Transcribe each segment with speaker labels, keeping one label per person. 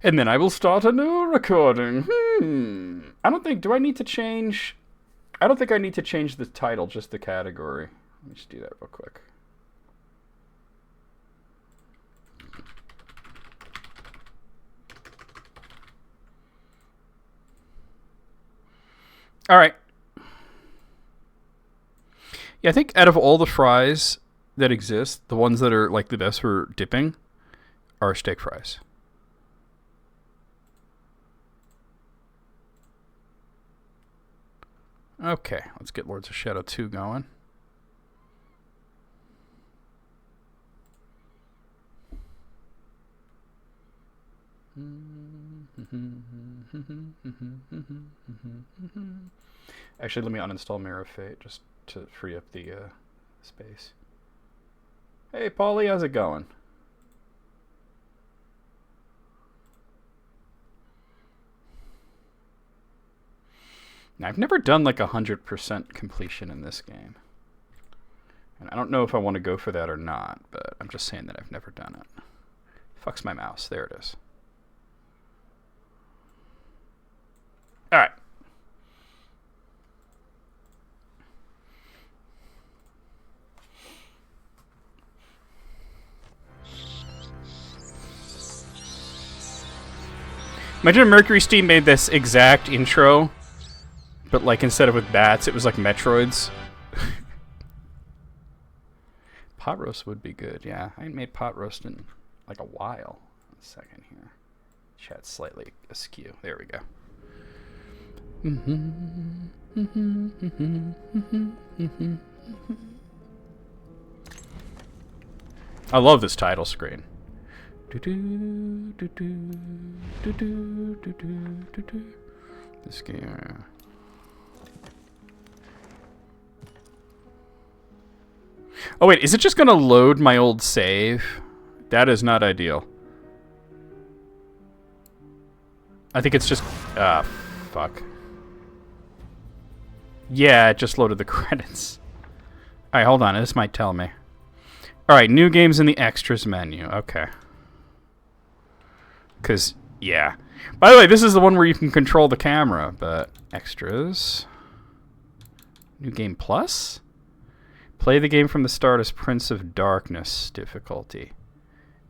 Speaker 1: And then I will start a new recording. I don't think... Do I need to change... I don't think I need to change the title, just the category. Let me just do that real quick. All right. Yeah, I think out of all the fries that exist, the ones that are like the best for dipping are steak fries. Okay, let's get Lords of Shadow 2 going. Actually, let me uninstall Mirror of Fate just to free up the space. Hey, Paulie, how's it going? Now, I've never done like 100% completion in this game. And I don't know if I want to go for that or not, but I'm just saying that I've never done it. Fuck's my mouse. There it is. Alright. Imagine if Mercury Steam made this exact intro, but like instead of with bats, it was like Metroids. Pot roast would be good, yeah. I ain't made pot roast in like a while. A second here. Chat's slightly askew. There we go. I love this title screen. This game. Oh wait, is it just gonna load my old save? That is not ideal. I think it's just... fuck. Yeah, it just loaded the credits. Alright, hold on. This might tell me. Alright, new games in the extras menu. Okay. Because, yeah. By the way, this is the one where you can control the camera, but... Extras. New game plus? Play the game from the start as Prince of Darkness difficulty.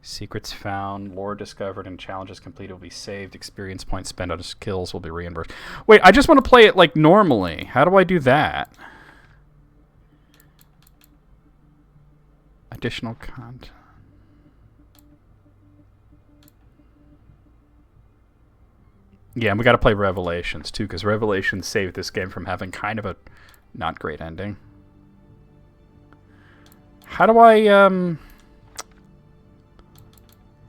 Speaker 1: Secrets found, lore discovered, and challenges completed will be saved. Experience points spent on kills will be reimbursed. Wait, I just want to play it like normally. How do I do that? Additional content. Yeah, and we got to play Revelations too, because Revelations saved this game from having kind of a not great ending. How do I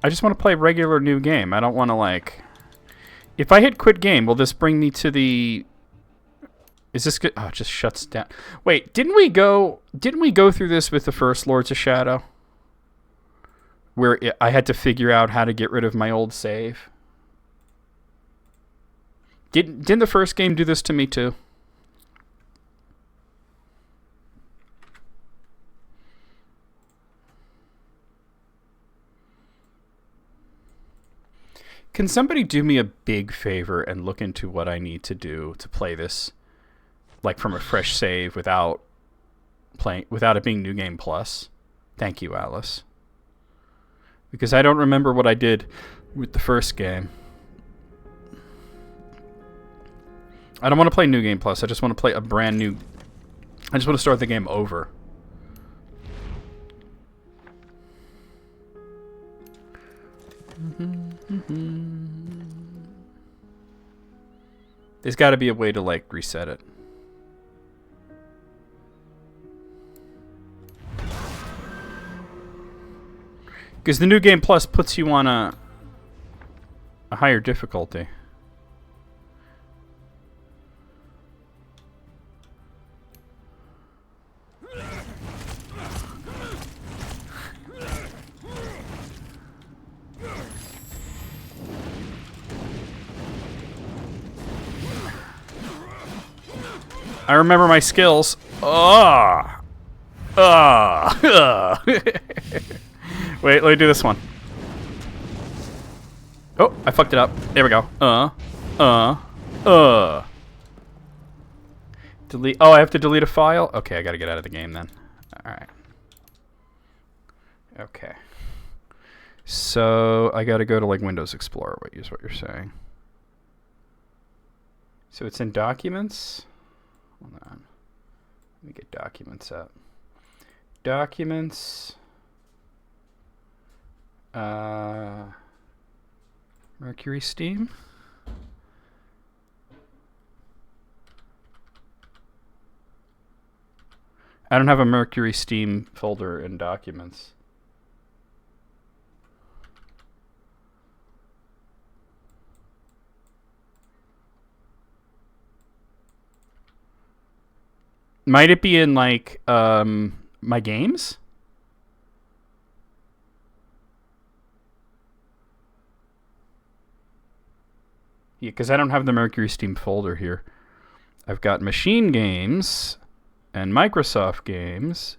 Speaker 1: just want to play regular new game. I don't want to like... If I hit quit game, will this bring me to the... Is this good? Oh, it just shuts down. Wait, didn't we go through this with the first Lords of Shadow? Where I had to figure out how to get rid of my old save? Didn't the first game do this to me too? Can somebody do me a big favor and look into what I need to do to play this, like from a fresh save without it being New Game Plus? Thank you, Alice. Because I don't remember what I did with the first game. I don't want to play New Game Plus. I just want to play a brand new... I just want to start the game over. There's got to be a way to, like, reset it. Because the New Game Plus puts you on a higher difficulty. I remember my skills. Wait, let me do this one. Oh, I fucked it up. There we go. Delete. Oh, I have to delete a file? Okay, I gotta get out of the game then. Alright. Okay. So, I gotta go to, like, Windows Explorer, what you're saying. So, it's in Documents? Hold on. Let me get Documents up. Documents. Mercury Steam. I don't have a Mercury Steam folder in Documents. Might it be in, like, my games? Yeah, because I don't have the Mercury Steam folder here. I've got Machine Games and Microsoft Games.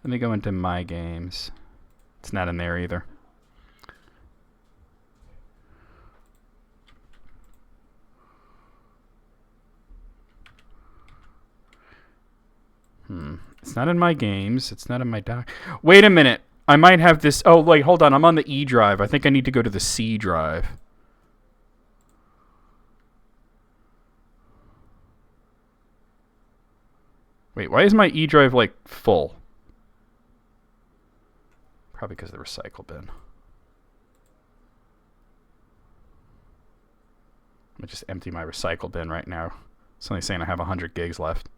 Speaker 1: Let me go into My Games. It's not in there either. It's not in My Games. It's not in my doc. Wait a minute. I might have this. Oh, wait, hold on. I'm on the E drive. I think I need to go to the C drive. Wait, why is my E drive, like, full? Probably because of the recycle bin. I'm just empty my recycle bin right now. It's only saying I have 100 gigs left.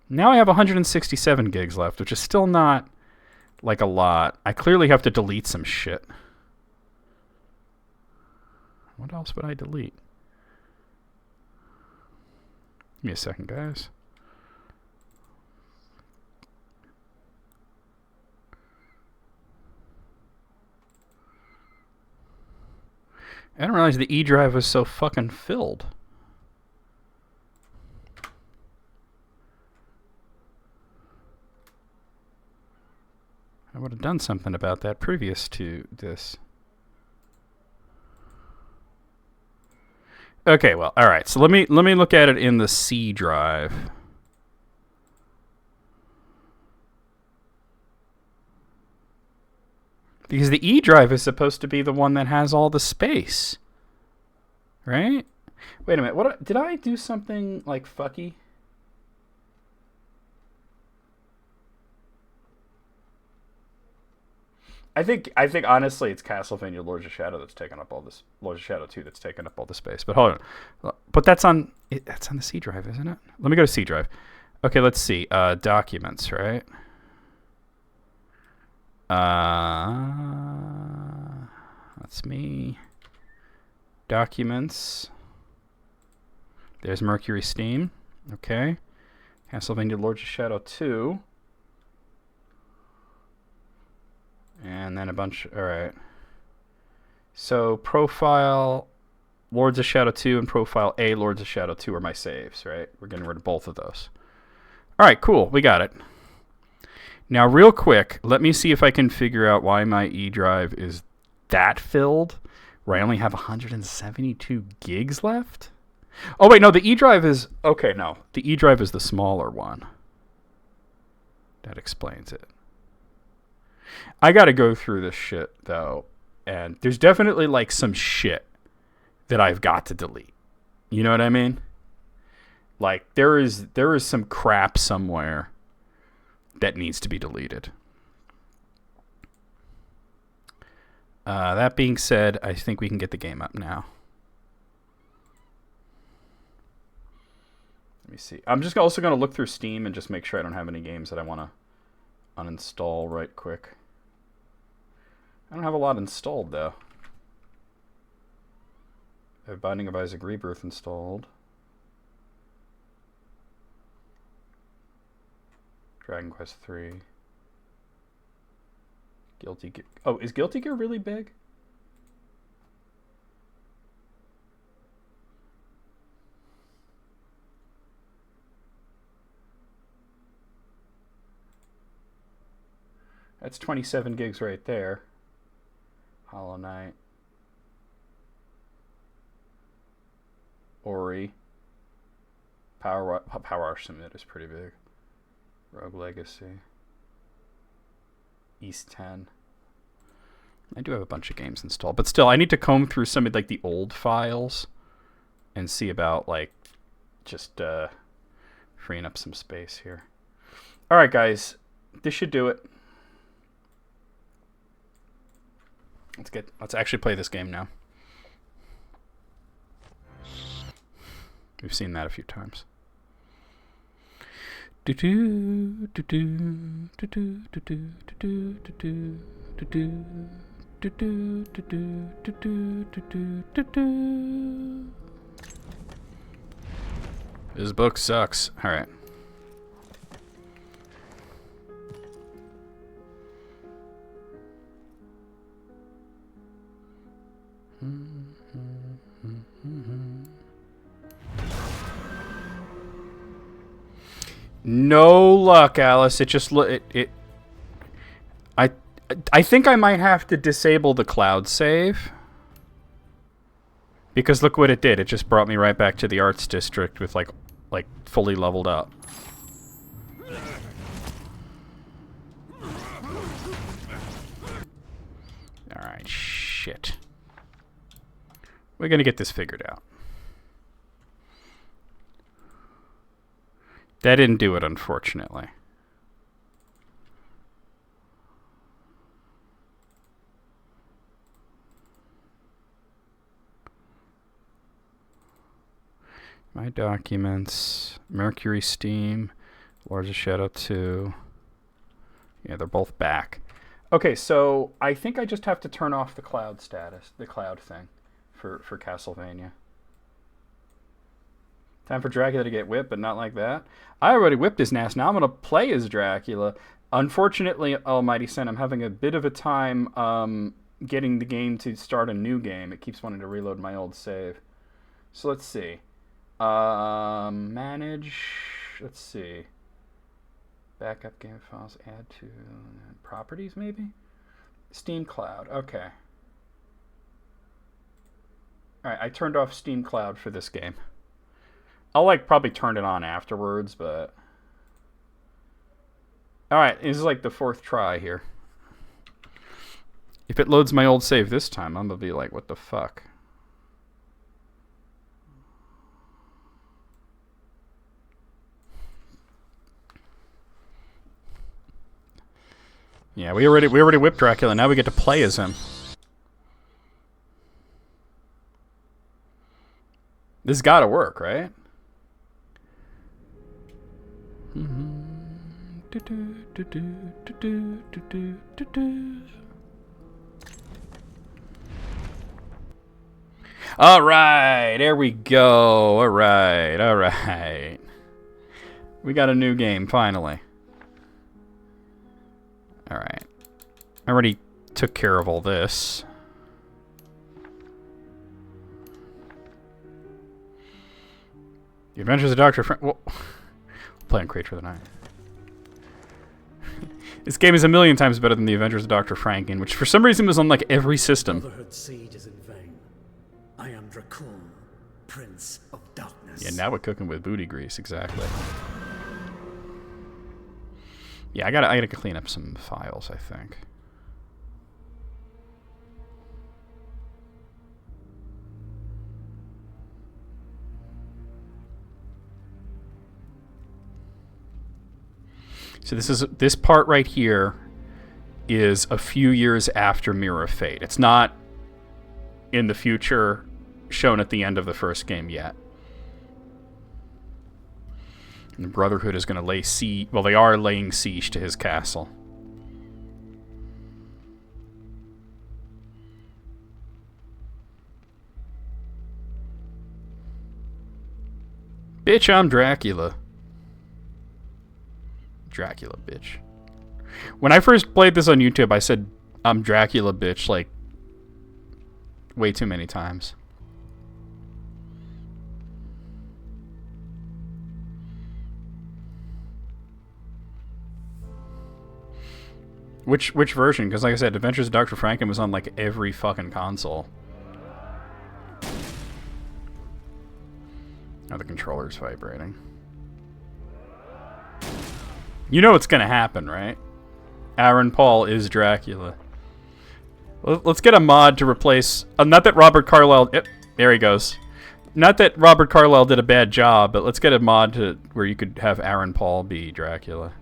Speaker 1: Now I have 167 gigs left, which is still not, like, a lot. I clearly have to delete some shit. What else would I delete? Give me a second, guys. I didn't realize the E drive was so fucking filled. I would have done something about that previous to this. Okay, well, all right. So let me look at it in the C drive. Because the E drive is supposed to be the one that has all the space. Right? Wait a minute. What did I do something like fucky? I think honestly it's CastleVania Lords of Shadow that's taking up all this, Lords of Shadow 2 that's taking up all the space. But hold on. But that's on the C drive, isn't it? Let me go to C drive. Okay, let's see. Documents, right? That's me. Documents. There's Mercury Steam. Okay. CastleVania Lords of Shadow 2. And then a bunch. Alright. So, Profile Lords of Shadow 2 and Profile A Lords of Shadow 2 are my saves, right? We're getting rid of both of those. Alright, cool. We got it. Now, real quick, let me see if I can figure out why my E drive is that filled, where I only have 172 gigs left. Oh, wait, no, the E drive is... Okay, no. The E drive is the smaller one. That explains it. I gotta go through this shit, though, and there's definitely, like, some shit that I've got to delete. You know what I mean? Like, there is some crap somewhere that needs to be deleted. That being said, I think we can get the game up now. Let me see. I'm just also going to look through Steam and just make sure I don't have any games that I want to uninstall right quick. I don't have a lot installed, though. I have Binding of Isaac Rebirth installed. Dragon Quest 3. Guilty Gear. Oh, is Guilty Gear really big? That's 27 gigs right there. Hollow Knight. Ori. Power Wash Simulator is pretty big. Rogue Legacy. East 10. I do have a bunch of games installed, but still, I need to comb through some of like the old files and see about like just freeing up some space here. All right, guys, this should do it. Let's actually play this game now. We've seen that a few times. This book sucks. All right. No luck, Alice. It just I think I might have to disable the cloud save. Because look what it did. It just brought me right back to the arts district with like fully leveled up. Alright, shit. We're gonna get this figured out. That didn't do it, unfortunately. My documents, Mercury, Steam, Lords of Shadow 2. Yeah, they're both back. Okay, so I think I just have to turn off the cloud status, the cloud thing for CastleVania. Time for Dracula to get whipped, but not like that. I already whipped his ass. Now I'm going to play as Dracula. Unfortunately, Almighty Sin, I'm having a bit of a time getting the game to start a new game. It keeps wanting to reload my old save. So let's see. Manage. Let's see. Backup game files. Add to properties, maybe? Steam Cloud. Okay. Alright, I turned off Steam Cloud for this game. I'll probably turn it on afterwards, but... Alright, this is the fourth try here. If it loads my old save this time, I'm gonna be like, what the fuck? Yeah, we already whipped Dracula, now we get to play as him. This has gotta work, right? All right, there we go. All right. We got a new game finally. All right. I already took care of all this. The Adventures of Dr. Frank. Well, playing Creature of the Night. This game is a million times better than The Adventures of Dr. Franken, which for some reason was on every system.
Speaker 2: Brotherhood siege is in vain. I am Dracul, Prince of Darkness.
Speaker 1: Yeah, now we're cooking with booty grease, exactly. Yeah, I gotta clean up some files, I think. So this part right here is a few years after Mirror of Fate. It's not in the future shown at the end of the first game yet. And the Brotherhood is going to lay siege. Well, they are laying siege to his castle. Bitch, I'm Dracula. Dracula, bitch. When I first played this on YouTube, I said, I'm Dracula, bitch, way too many times. Which version? Because like I said, Adventures of Dr. Franken was on every fucking console. Oh, the controller's vibrating. You know what's gonna happen, right? Aaron Paul is Dracula. Let's get a mod to replace... not that Robert Carlyle... Yep, there he goes. Not that Robert Carlyle did a bad job, but let's get a mod to where you could have Aaron Paul be Dracula.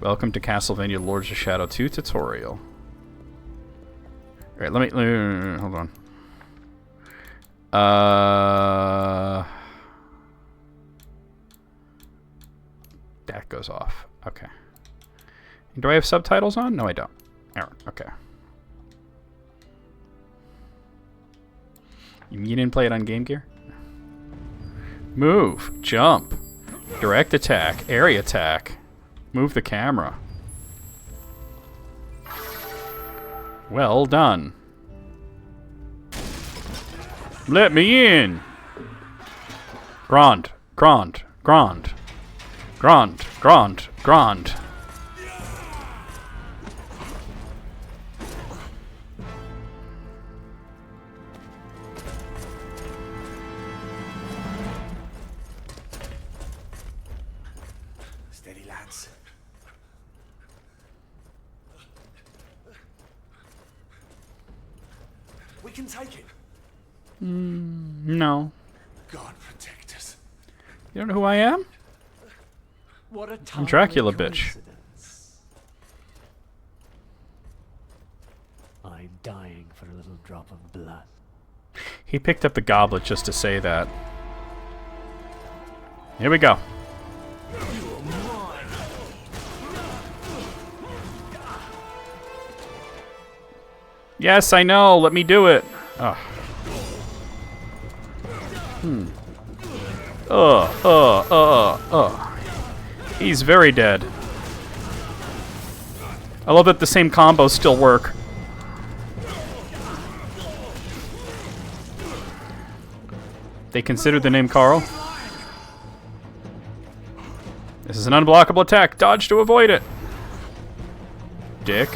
Speaker 1: Welcome to CastleVania Lords of Shadow 2 tutorial. Alright, let me hold on. That goes off. Okay. Do I have subtitles on? No, I don't. Aaron, okay. You didn't play it on Game Gear? Move, jump, direct attack, area attack, move the camera. Well done. Let me in. Grand, grand, grand, grand, grand, grand.
Speaker 2: Steady, lads. We can take it.
Speaker 1: No.
Speaker 2: God protect us.
Speaker 1: You don't know who I am?
Speaker 2: What a
Speaker 1: I'm Dracula, bitch.
Speaker 2: I'm dying for a little drop of blood.
Speaker 1: He picked up the goblet just to say that. Here we go. Yes, I know. Let me do it. Ugh. He's very dead. I love that the same combos still work. They considered the name Carl. This is an unblockable attack. Dodge to avoid it. Dick.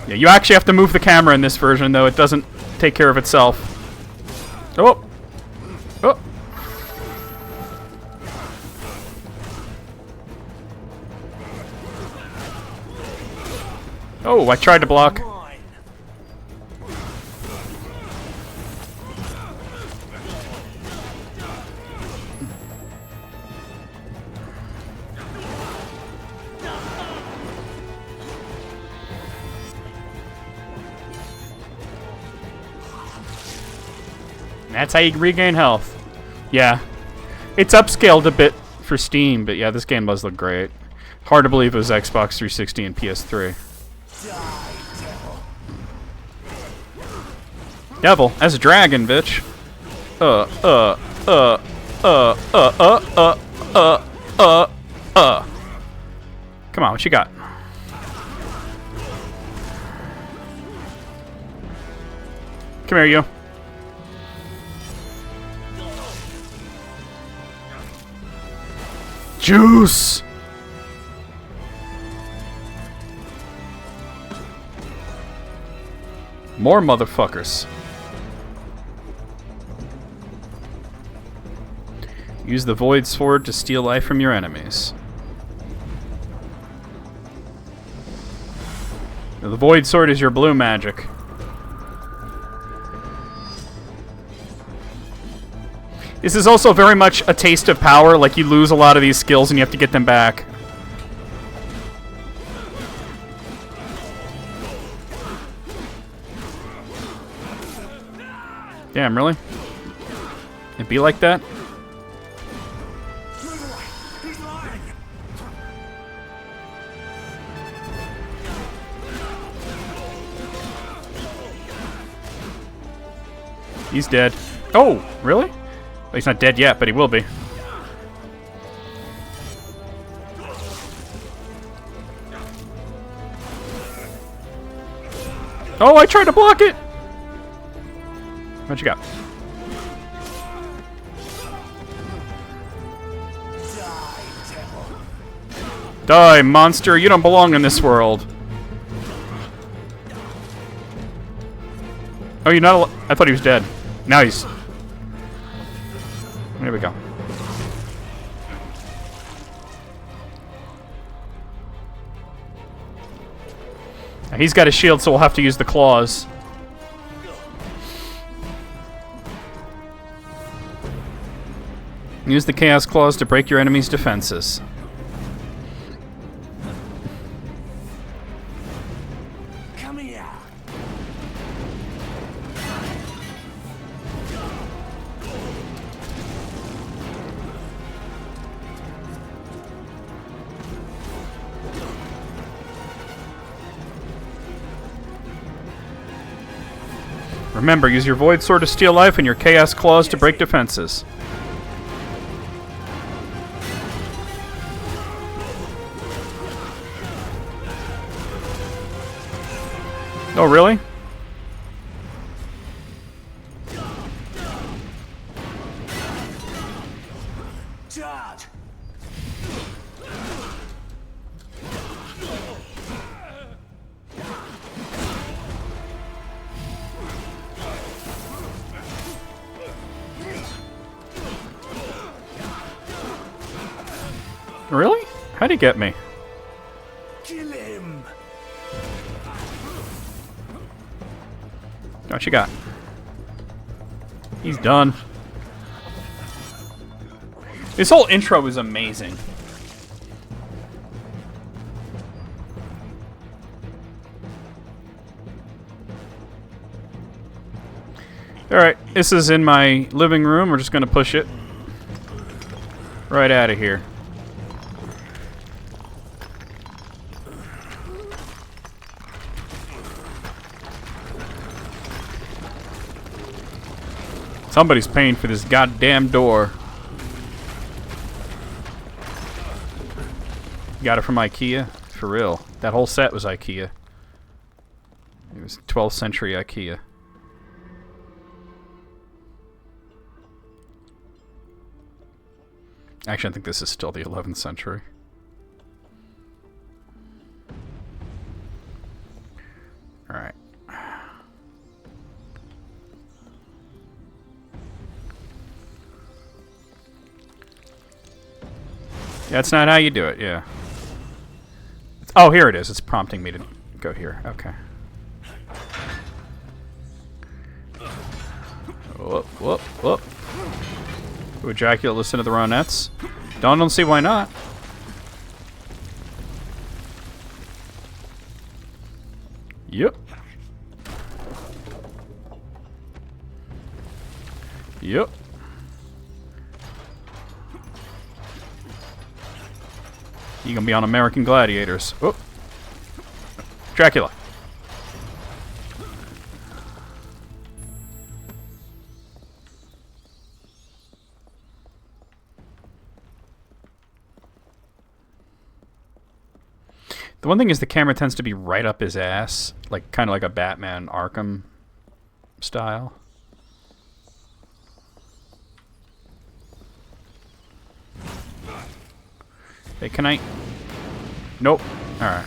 Speaker 1: Yeah, you actually have to move the camera in this version, though. It doesn't take care of itself. Oh! Oh! Oh, I tried to block. That's how you regain health. Yeah. It's upscaled a bit for Steam, but yeah, this game does look great. Hard to believe it was Xbox 360 and PS3. Devil, as a dragon, bitch. Come on, what you got? Come here, you. Juice! More motherfuckers. Use the Void Sword to steal life from your enemies. Now, the Void Sword is your blue magic. This is also very much a taste of power, like you lose a lot of these skills and you have to get them back. Damn, really? It'd be like that? He's dead. Oh, really? Well, he's not dead yet, but he will be. Oh, I tried to block it! What you got? Die, monster! You don't belong in this world. Oh, you're not I thought he was dead. Now he's... Here we go. Now, he's got a shield, so we'll have to use the claws. Use the Chaos Claws to break your enemy's defenses.
Speaker 2: Come here.
Speaker 1: Remember, use your Void Sword to steal life and your Chaos Claws to break defenses. Oh, really?
Speaker 2: Charge.
Speaker 1: Really? How'd he get me?
Speaker 2: Kill him.
Speaker 1: What you got? He's done. This whole intro is amazing. Alright, this is in my living room. We're just going to push it right out of here. Somebody's paying for this goddamn door. Got it from IKEA? For real. That whole set was IKEA. It was 12th century IKEA. Actually, I think this is still the 11th century. Alright. That's not how you do it, yeah. Oh, here it is. It's prompting me to go here. Okay. Whoop, whoop, whoop. Would Dracula listen to the Ronettes? Don't see why not. Yep. Yep. You gonna be on American Gladiators. Oh. Dracula. The one thing is the camera tends to be right up his ass, like kind of like a Batman Arkham style. Hey, can I? Nope. Alright.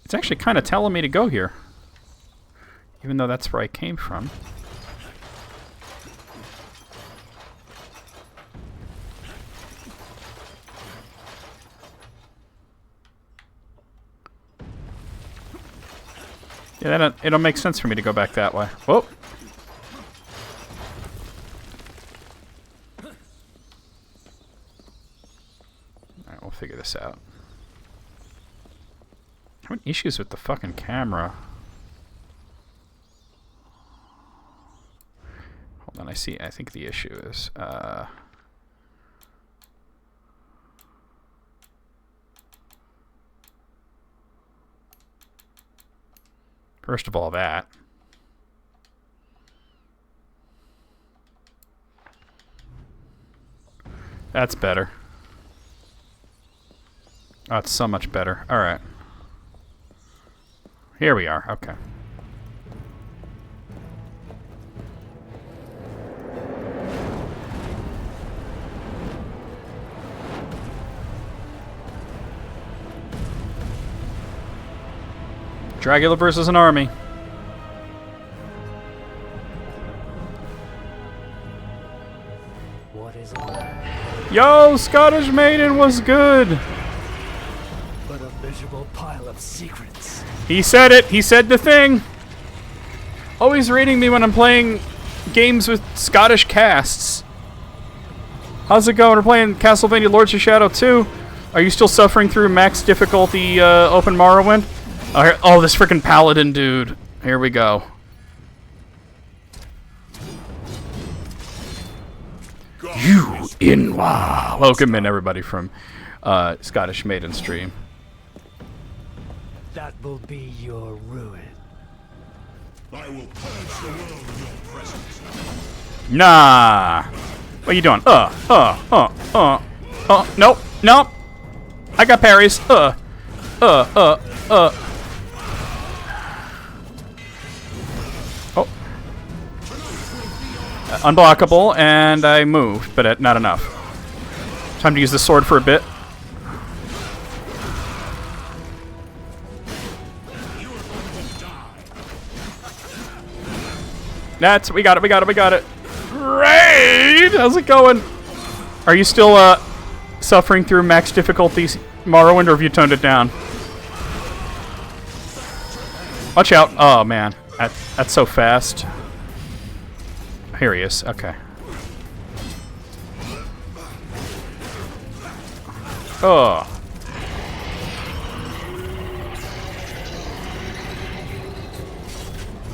Speaker 1: It's actually kind of telling me to go here. Even though that's where I came from. Yeah, it'll make sense for me to go back that way. Whoa. Alright, we'll figure this out. Having issues with the fucking camera. Hold on, I think the issue is, first of all, that. That's better. Oh, it's so much better. Alright. Here we are. Okay. Dracula versus an army. Yo, Scottish Maiden was good.
Speaker 2: But a miserable pile of secrets.
Speaker 1: He said it. He said the thing. Always rating me when I'm playing games with Scottish casts. How's it going? We're playing CastleVania Lords of Shadow 2. Are you still suffering through max difficulty open Morrowind? Oh, this freaking paladin dude. Here we go. You Inwa. Welcome in, everybody, from Scottish Maiden stream.
Speaker 2: That will be your ruin.
Speaker 3: I will purge the world with your presence.
Speaker 1: Nah. What are you doing? Nope, nope. I got parries. Oh. Unblockable, and I moved, but not enough. Time to use the sword for a bit. We got it. Great! How's it going? Are you still suffering through max difficulties, Morrowind, or have you toned it down? Watch out! Oh man, that's so fast. Here he is. Okay. Oh.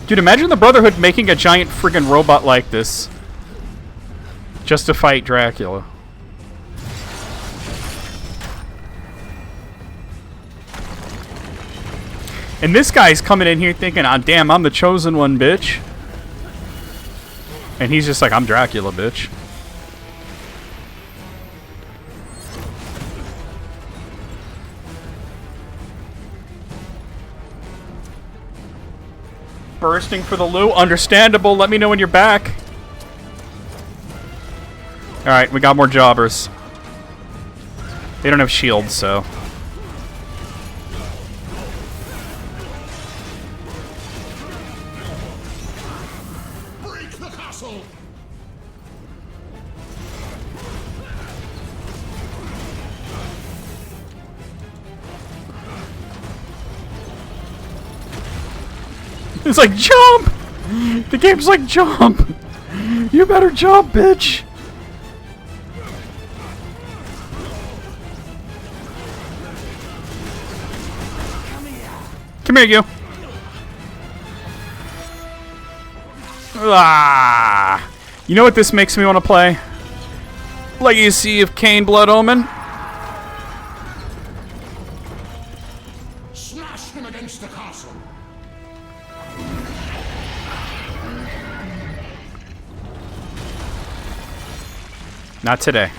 Speaker 1: Dude, imagine the Brotherhood making a giant friggin' robot like this. Just to fight Dracula. And this guy's coming in here thinking, oh, damn, I'm the chosen one, bitch. And he's just like, I'm Dracula, bitch. Bursting for the loot. Understandable. Let me know when you're back. Alright, we got more jobbers. They don't have shields, so...
Speaker 3: Break the castle!
Speaker 1: It's like, jump! The game's like, jump! You better jump, bitch! Come here, you! Ah! You know what this makes me want to play? Legacy of Kain Blood Omen.
Speaker 3: Smash him against the castle!
Speaker 1: Not today.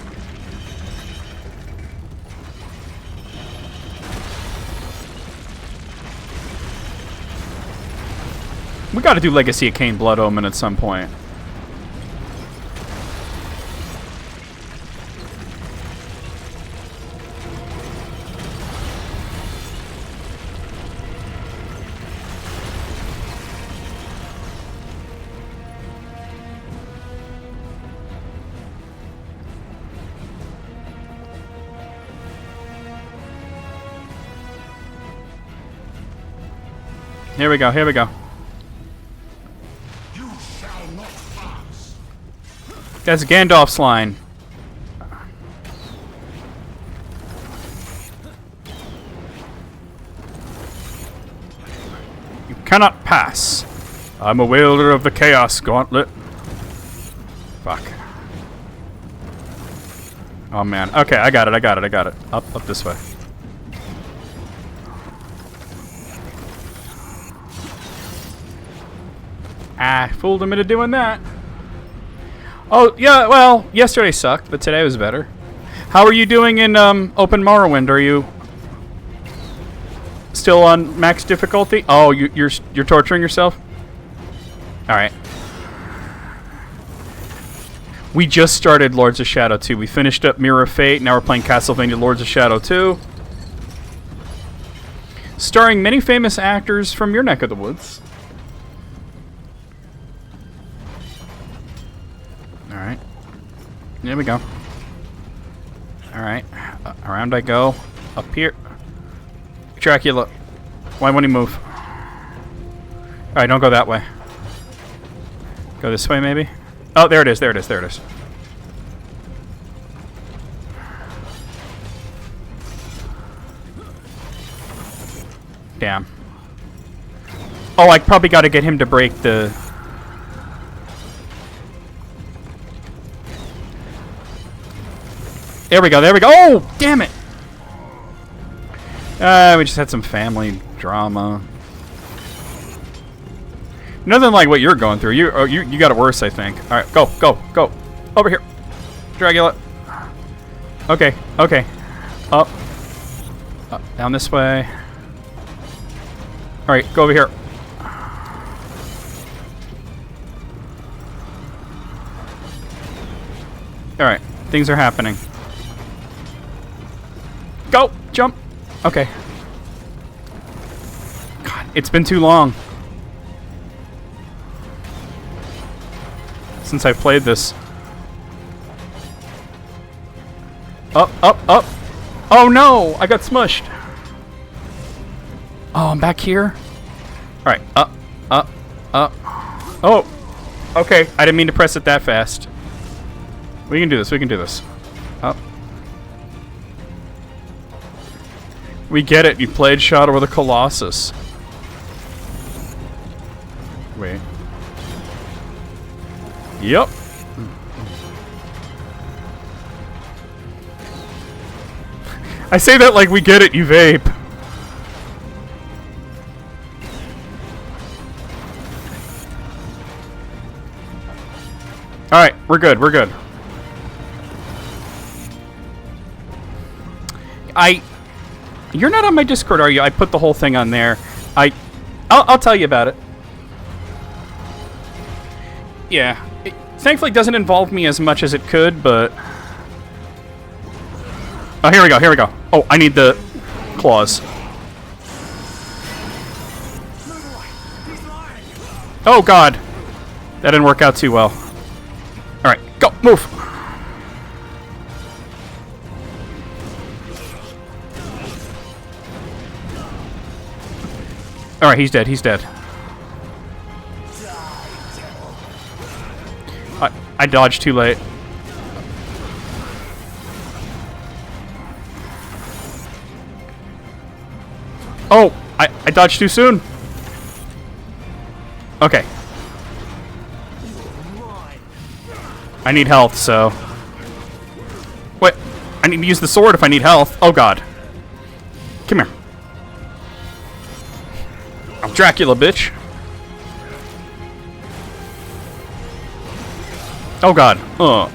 Speaker 1: We gotta do Legacy of Kain Blood Omen at some point. Here we go, here we go.
Speaker 3: You shall not pass!
Speaker 1: That's Gandalf's line. You cannot pass. I'm a wielder of the Chaos Gauntlet. Fuck. Oh man. Okay, I got it. Up this way. Ah, fooled him into doing that. Oh, yeah, well, yesterday sucked, but today was better. How are you doing in Open Morrowind? Are you still on max difficulty? Oh, you're torturing yourself? Alright. We just started Lords of Shadow 2. We finished up Mirror of Fate, now we're playing CastleVania Lords of Shadow 2. Starring many famous actors from your neck of the woods. Alright. There we go. Alright. Around I go. Up here. Dracula. Why won't he move? Alright, don't go that way. Go this way, maybe? Oh, there it is, there it is, there it is. Damn. Oh, I probably got to get him to break the... There we go, there we go. Oh, damn it! We just had some family drama. Nothing like what you're going through. You got it worse, I think. All right, go, go, go. Over here. Dracula. Okay, okay. Up. Down this way. All right, go over here. All right, things are happening. Go, jump. Okay. God, it's been too long since I've played this. Up, up, up. Oh no, I got smushed. Oh, I'm back here. All right, up, up, up. Oh, okay. I didn't mean to press it that fast. We can do this. We can do this. Up. We get it. You played Shadow of the Colossus. Wait. Yep. I say that like we get it, you vape. Alright, we're good, we're good. You're not on my Discord, are you? I put the whole thing on there. I'll tell you about it. Yeah. It thankfully doesn't involve me as much as it could, but... Oh, here we go, here we go. Oh, I need the claws. Oh, God. That didn't work out too well. Alright, go, move. Alright, he's dead, he's dead. I dodged too late. Oh, I dodged too soon. Okay. I need health, so... Wait, I need to use the sword if I need health. Oh, God. Come here. I'm Dracula, bitch. Oh, God. Oh,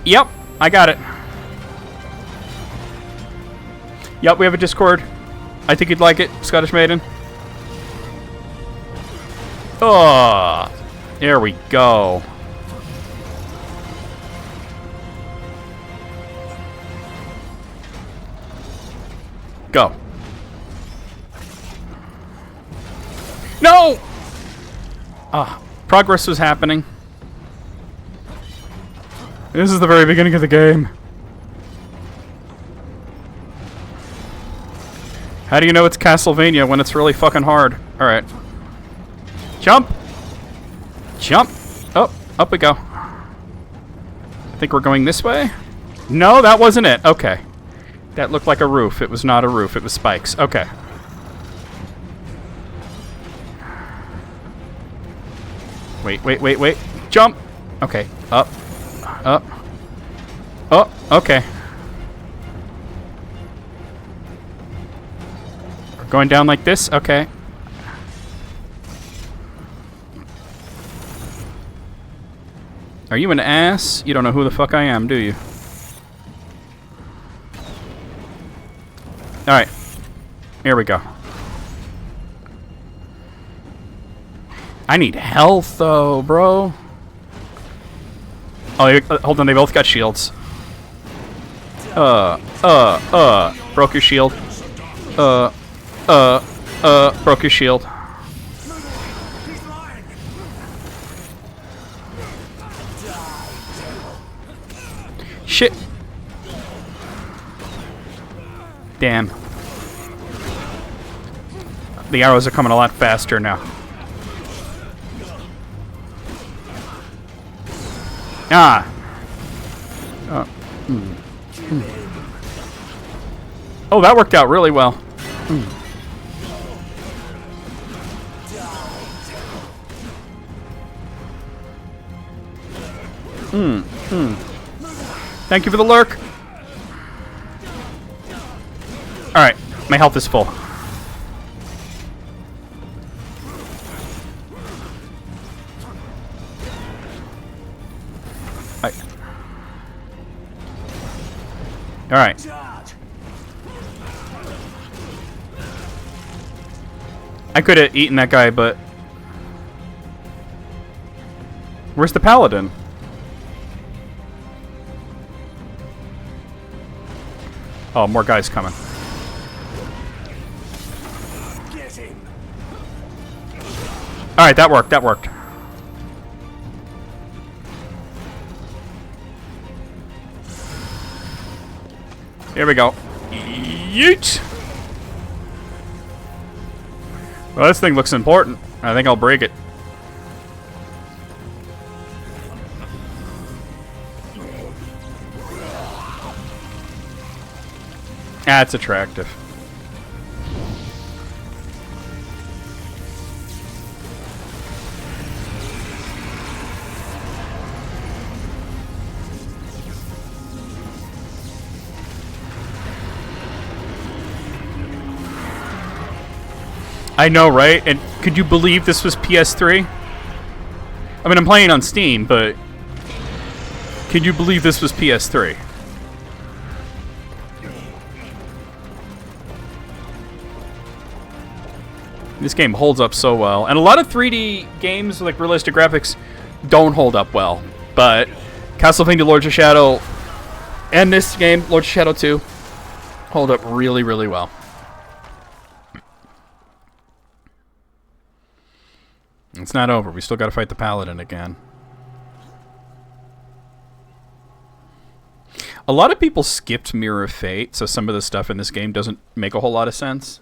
Speaker 1: yep. I got it. Yep, we have a Discord. I think you'd like it, Scottish Maiden. Oh, there we go. Go. No! Progress was happening. This is the very beginning of the game. How do you know it's CastleVania when it's really fucking hard? Alright. Jump! Jump! Oh, up we go. I think we're going this way? No, that wasn't it. Okay. That looked like a roof. It was not a roof. It was spikes. Okay. Wait, wait, wait, wait. Jump! Okay. Up. Up. Oh, okay. We're going down like this? Okay. Are you an ass? You don't know who the fuck I am, do you? Alright. Here we go. I need health, though, bro. Oh, hold on. They both got shields. Broke your shield. Broke your shield. Damn. The arrows are coming a lot faster now. Ah! Oh, that worked out really well. Thank you for the lurk. Alright, my health is full. Alright. I could have eaten that guy, but... Where's the paladin? Oh, more guys coming. Alright, that worked, that worked. Here we go. Yeet! Well, this thing looks important. I think I'll break it. That's attractive. I know, right? And could you believe this was PS3? I mean, I'm playing on Steam, but... Can you believe this was PS3? This game holds up so well. And a lot of 3D games, like realistic graphics, don't hold up well. But CastleVania Lords of Shadow and this game, Lords of Shadow 2, hold up really, really well. It's not over. We still got to fight the Paladin again. A lot of people skipped Mirror of Fate, so some of the stuff in this game doesn't make a whole lot of sense.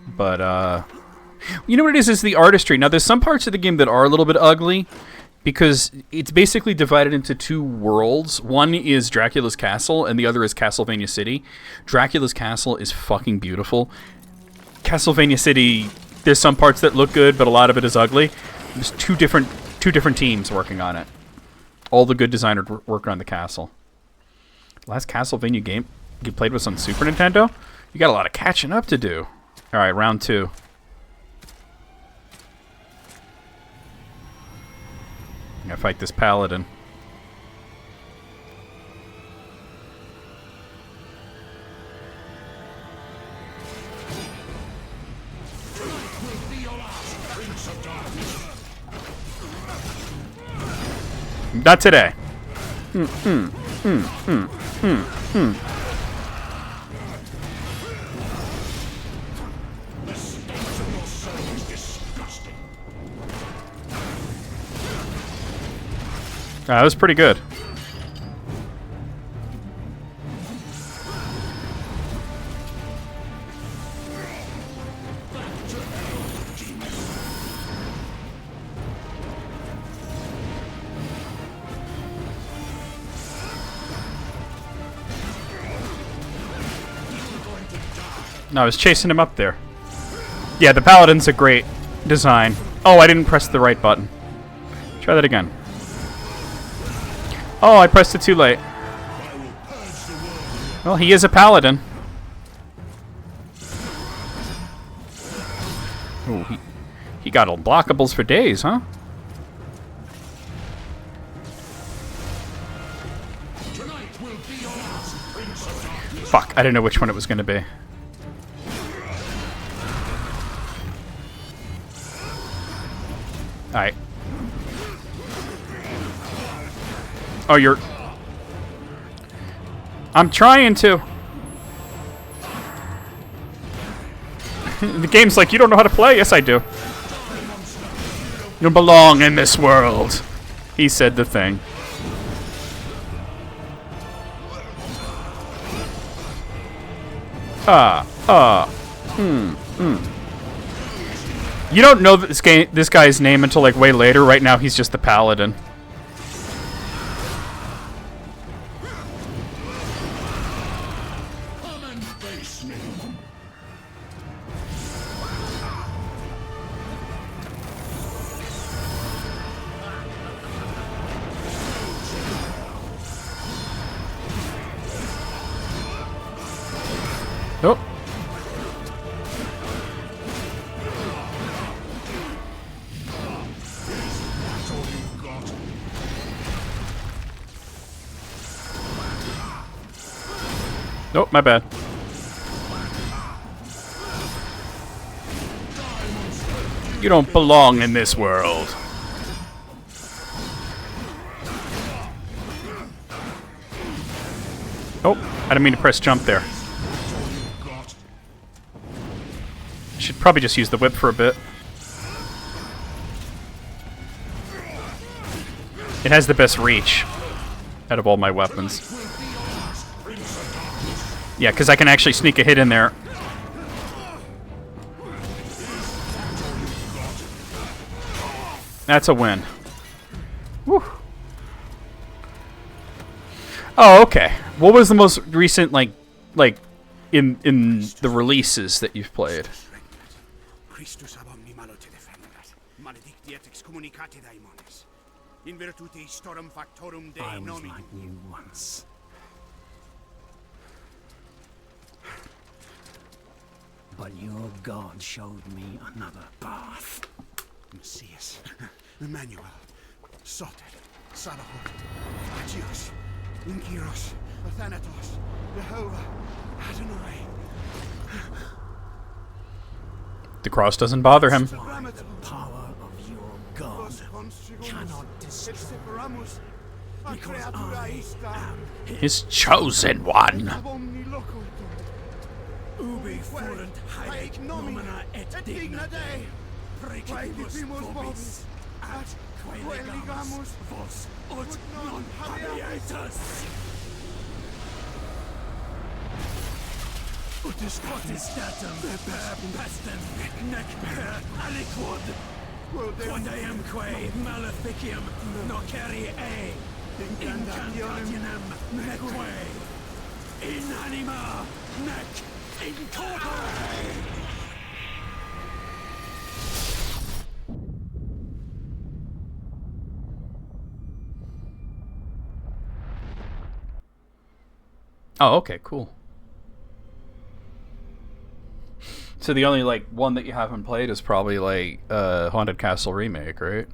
Speaker 1: But, you know what it is the artistry. Now, there's some parts of the game that are a little bit ugly, because it's basically divided into two worlds. One is Dracula's Castle, and the other is Castlevania City. Dracula's Castle is fucking beautiful. Castlevania City... There's some parts that look good, but a lot of it is ugly. There's two different teams working on it. All the good designers working on the castle. Last Castlevania game you played was on Super Nintendo? You got a lot of catching up to do. Alright, round 2. I'm gonna fight this paladin. Not today. That was pretty good. No, I was chasing him up there. Yeah, the Paladin's a great design. Oh, I didn't press the right button. Try that again. Oh, I pressed it too late. Well, he is a Paladin. Ooh, he got unblockables for days, huh? Fuck, I didn't know which one it was going to be. Alright. Oh, you're... I'm trying to. The game's like, you don't know how to play? Yes, I do. You don't belong in this world. He said the thing. You don't know this guy's name until like way later. Right now, he's just the paladin.
Speaker 3: Come and face me.
Speaker 1: Oh.
Speaker 3: That's all you've got.
Speaker 1: Nope, my bad. You don't belong in this world. Oh, I didn't mean to press jump there. Should probably just use the whip for a bit. It has the best reach out of all my weapons. Yeah, because I can actually sneak a hit in there. That's a win. Whew. Oh, okay. What was the most recent, like in the releases that you've played?
Speaker 4: Christus ab omni malo te defendat, maledicti et excommunicati daemones. In virtute storum factorum Dei
Speaker 2: I was
Speaker 4: nomini.
Speaker 2: like you once. But your God showed me another path.
Speaker 4: Messias, Emmanuel, Soter, Salahot, Agios, Inkiros, Athanatos, Jehovah, Adonai.
Speaker 1: The cross doesn't bother him.
Speaker 2: The power of your God cannot destroy, because I am
Speaker 1: His chosen one.
Speaker 2: ubi fuerunt haec nomina et digna Dei, precipimus vobis, ad quaeligamus vos ut non habietus. Ut potestatem per pestem nec per aliquod, quod eamque maleficium nocere incantationem neque in anima nec in corpore.
Speaker 1: Oh, okay, cool. So the only like one that you haven't played is probably like Haunted Castle Remake, right?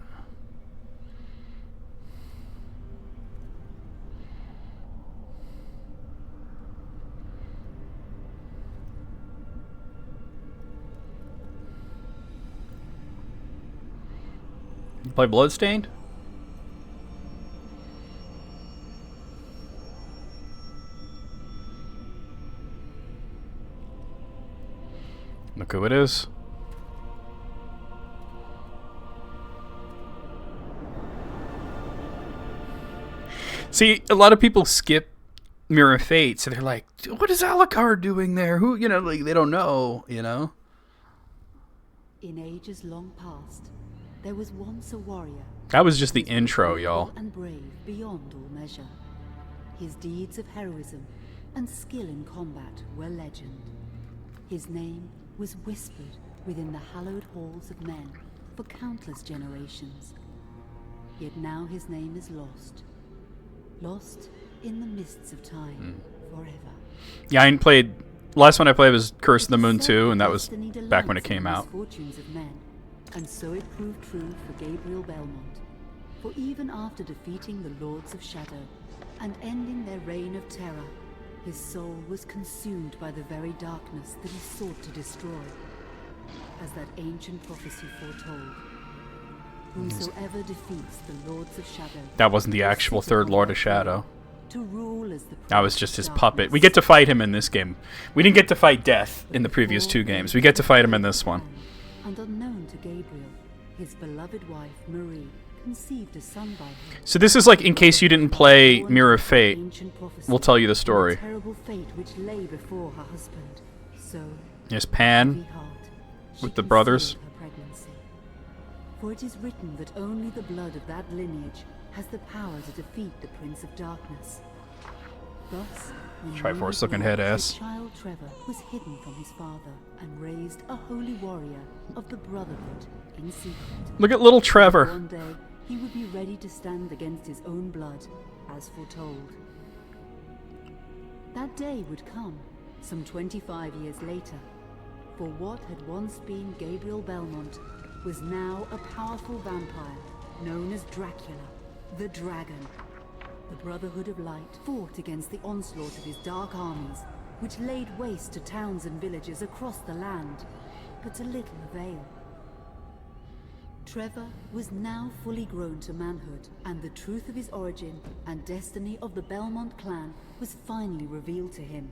Speaker 1: You play Bloodstained? Look who it is. See, a lot of people skip Mirror of Fate, so they're like, what is Alucard doing there? Who, you know, like, they don't know, you know?
Speaker 5: In ages long past, there was once a warrior.
Speaker 1: That was just the
Speaker 5: who was
Speaker 1: intro,
Speaker 5: faithful
Speaker 1: y'all.
Speaker 5: And brave beyond all measure. His deeds of heroism and skill in combat were legend. His name was whispered within the hallowed halls of men for countless generations. Yet now his name is lost. Lost in the mists of time forever.
Speaker 1: Yeah, I ain't played... Last one I played was Curse of the
Speaker 5: It is
Speaker 1: Moon
Speaker 5: said
Speaker 1: 2, and that
Speaker 5: that
Speaker 1: was
Speaker 5: destiny
Speaker 1: back when it
Speaker 5: delights in
Speaker 1: came
Speaker 5: the
Speaker 1: out.
Speaker 5: misfortunes of men, and so it proved true for Gabriel Belmont. For even after defeating the Lords of Shadow and ending their reign of terror, his soul was consumed by the very darkness that he sought to destroy. As that ancient prophecy foretold, whomsoever defeats the Lords of Shadow...
Speaker 1: That wasn't the
Speaker 5: will
Speaker 1: actual
Speaker 5: sit
Speaker 1: third
Speaker 5: upon
Speaker 1: Lord
Speaker 5: their
Speaker 1: of Shadow.
Speaker 5: throne to rule as the
Speaker 1: That was
Speaker 5: Prince
Speaker 1: just
Speaker 5: of
Speaker 1: his puppet.
Speaker 5: Darkness.
Speaker 1: We get to fight him in this game. We didn't get to fight Death in the previous two games. We get to fight him in this one.
Speaker 5: And unknown to Gabriel, his beloved wife Marie conceived a son by him.
Speaker 1: So this is like in case you didn't play
Speaker 5: Born
Speaker 1: Mirror of
Speaker 5: to
Speaker 1: Fate.
Speaker 5: ancient prophecy
Speaker 1: We'll tell you the
Speaker 5: of the
Speaker 1: story.
Speaker 5: terrible fate which lay before her husband. So,
Speaker 1: There's
Speaker 5: heavy
Speaker 1: Pan
Speaker 5: heart, she
Speaker 1: with the brothers.
Speaker 5: concealed her pregnancy. For it is written that only the blood of that lineage has the power to defeat the Prince of Darkness. Thus, when
Speaker 1: Triforce
Speaker 5: Lord
Speaker 1: looking head
Speaker 5: the
Speaker 1: ass.
Speaker 5: child Trevor was hidden from his father and raised a holy warrior of the Brotherhood in secret.
Speaker 1: Look at little Trevor.
Speaker 5: One day, he would be ready to stand against his own blood, as foretold. That day would come, some 25 years later, for what had once been Gabriel Belmont was now a powerful vampire known as Dracula, the Dragon. The Brotherhood of Light fought against the onslaught of his dark armies, which laid waste to towns and villages across the land, but to little avail. Trevor was now fully grown to manhood, and the truth of his origin and destiny of the Belmont clan was finally revealed to him.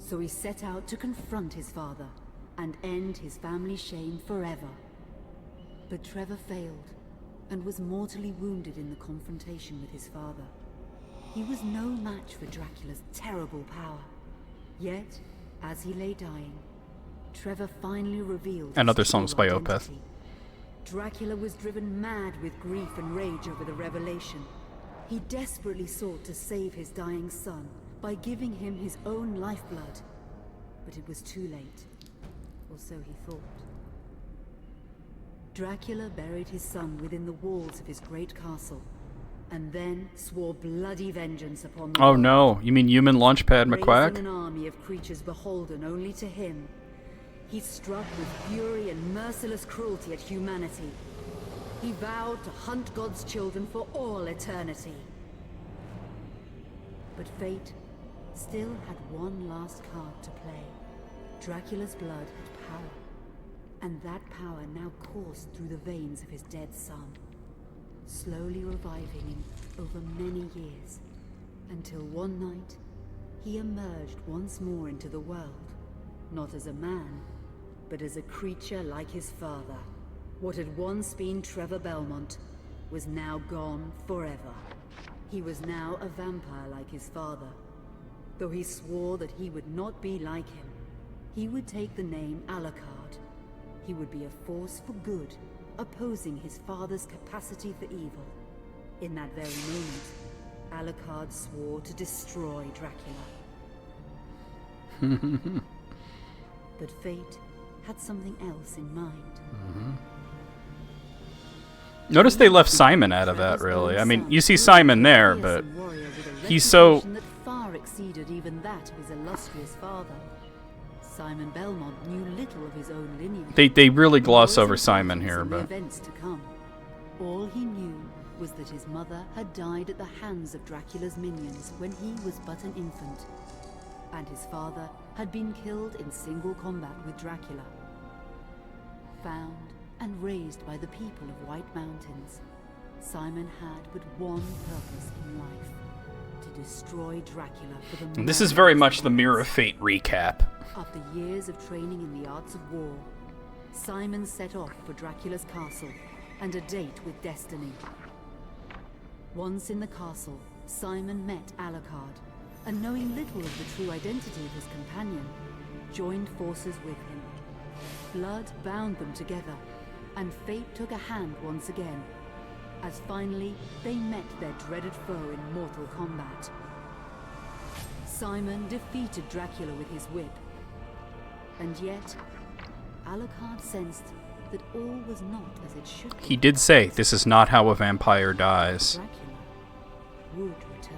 Speaker 5: So he set out to confront his father and end his family's shame forever. But Trevor failed and was mortally wounded in the confrontation with his father. He was no match for Dracula's terrible power. Yet, as he lay dying, Trevor finally revealed
Speaker 1: And other
Speaker 5: his
Speaker 1: songs
Speaker 5: true
Speaker 1: by Opeth.
Speaker 5: identity. Dracula was driven mad with grief and rage over the revelation. He desperately sought to save his dying son by giving him his own lifeblood. But it was too late, or so he thought. Dracula buried his son within the walls of his great castle, and then swore bloody vengeance upon the
Speaker 1: Oh
Speaker 5: world,
Speaker 1: no, you mean human launchpad
Speaker 5: raising
Speaker 1: McQuack?
Speaker 5: an army of creatures beholden only to him. He struck with fury and merciless cruelty at humanity. He vowed to hunt God's children for all eternity. But fate still had one last card to play. Dracula's blood had power, and that power now coursed through the veins of his dead son, slowly reviving him over many years, until one night he emerged once more into the world, not as a man, but as a creature like his father. What had once been Trevor Belmont was now gone forever. He was now a vampire like his father. Though he swore that he would not be like him, he would take the name Alucard. He would be a force for good, opposing his father's capacity for evil. In that very moment, Alucard swore to destroy Dracula. But fate had something else in mind.
Speaker 1: Notice they left Simon out of that, really. I mean, you see Simon there, but he's so...
Speaker 5: that far exceeded even that of his illustrious father. Simon Belmont knew little of his own lineage.
Speaker 1: They really gloss
Speaker 5: Nor
Speaker 1: over
Speaker 5: his
Speaker 1: Simon
Speaker 5: importance
Speaker 1: here,
Speaker 5: in the
Speaker 1: but...
Speaker 5: events to come. All he knew was that his mother had died at the hands of Dracula's minions when he was but an infant, and his father had been killed in single combat with Dracula. Found and raised by the people of White Mountains, Simon had but one purpose in life: to destroy Dracula for the
Speaker 1: This is very
Speaker 5: murderous
Speaker 1: much the
Speaker 5: ones.
Speaker 1: Mirror of Fate recap.
Speaker 5: After years of training in the arts of war, Simon set off for Dracula's castle and a date with destiny. Once in the castle, Simon met Alucard, and knowing little of the true identity of his companion, joined forces with him. Blood bound them together, and fate took a hand once again, as finally they met their dreaded foe in mortal combat. Simon defeated Dracula with his whip, and yet Alucard sensed that all was not as it should be.
Speaker 1: He did say, this is not how a vampire dies.
Speaker 5: Dracula would return.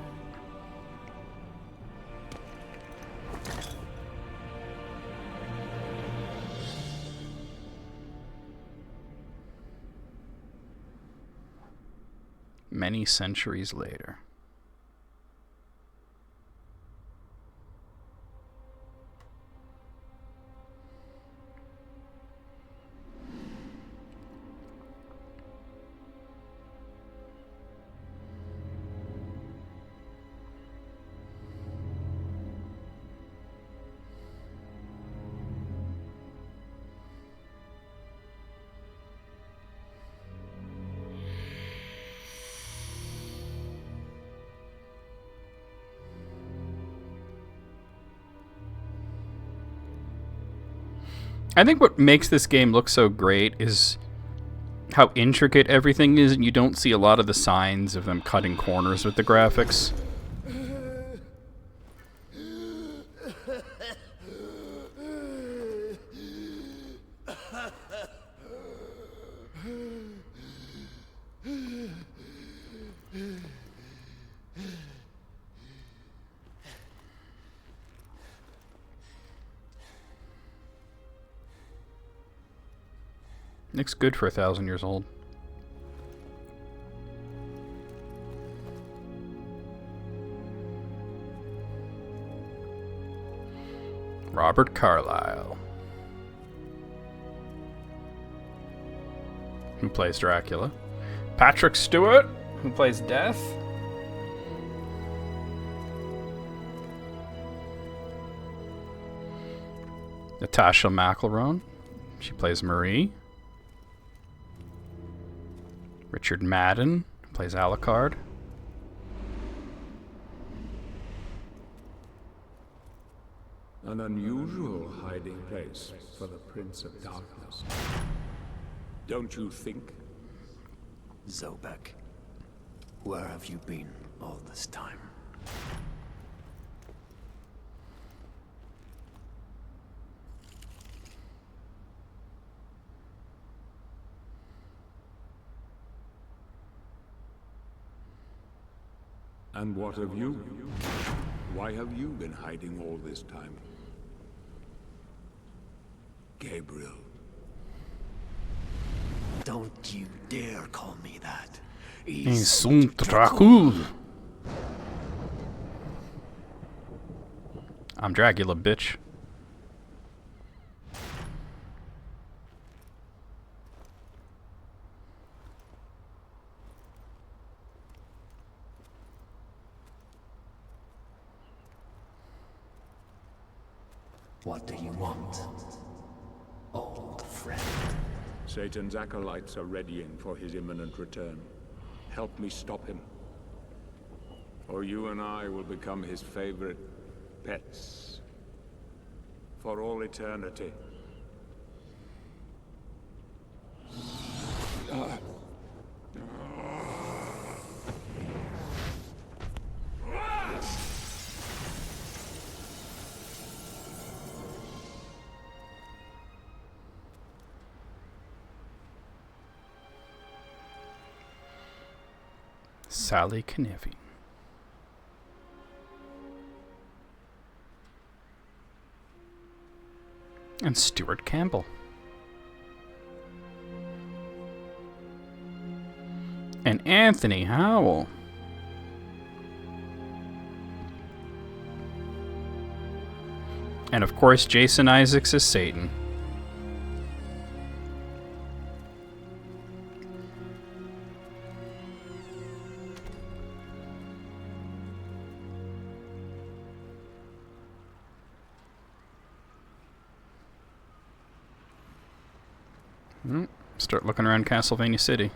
Speaker 1: Many centuries later. I think what makes this game look so great is how intricate everything is, and you don't see a lot of the signs of them cutting corners with the graphics. Looks good for 1,000 years old. Robert Carlyle. Who plays Dracula? Patrick Stewart, who plays Death. Natasha McElroy, she plays Marie. Richard Madden plays Alucard.
Speaker 6: An unusual hiding place for the Prince of Darkness. Don't you think?
Speaker 2: Zobek, where have you been all this time?
Speaker 6: And what of you? Why have you been hiding all this time? Gabriel.
Speaker 2: Don't you dare call me that.
Speaker 1: Sunt Dracul. I'm Dracula, bitch.
Speaker 2: What do you want, old friend?
Speaker 6: Satan's acolytes are readying for his imminent return. Help me stop him. Or you and I will become his favorite pets. For all eternity.
Speaker 1: Sally Kniffy. And Stuart Campbell. And Anthony Howell. And of course, Jason Isaacs is Satan. Start looking around CastleVania City.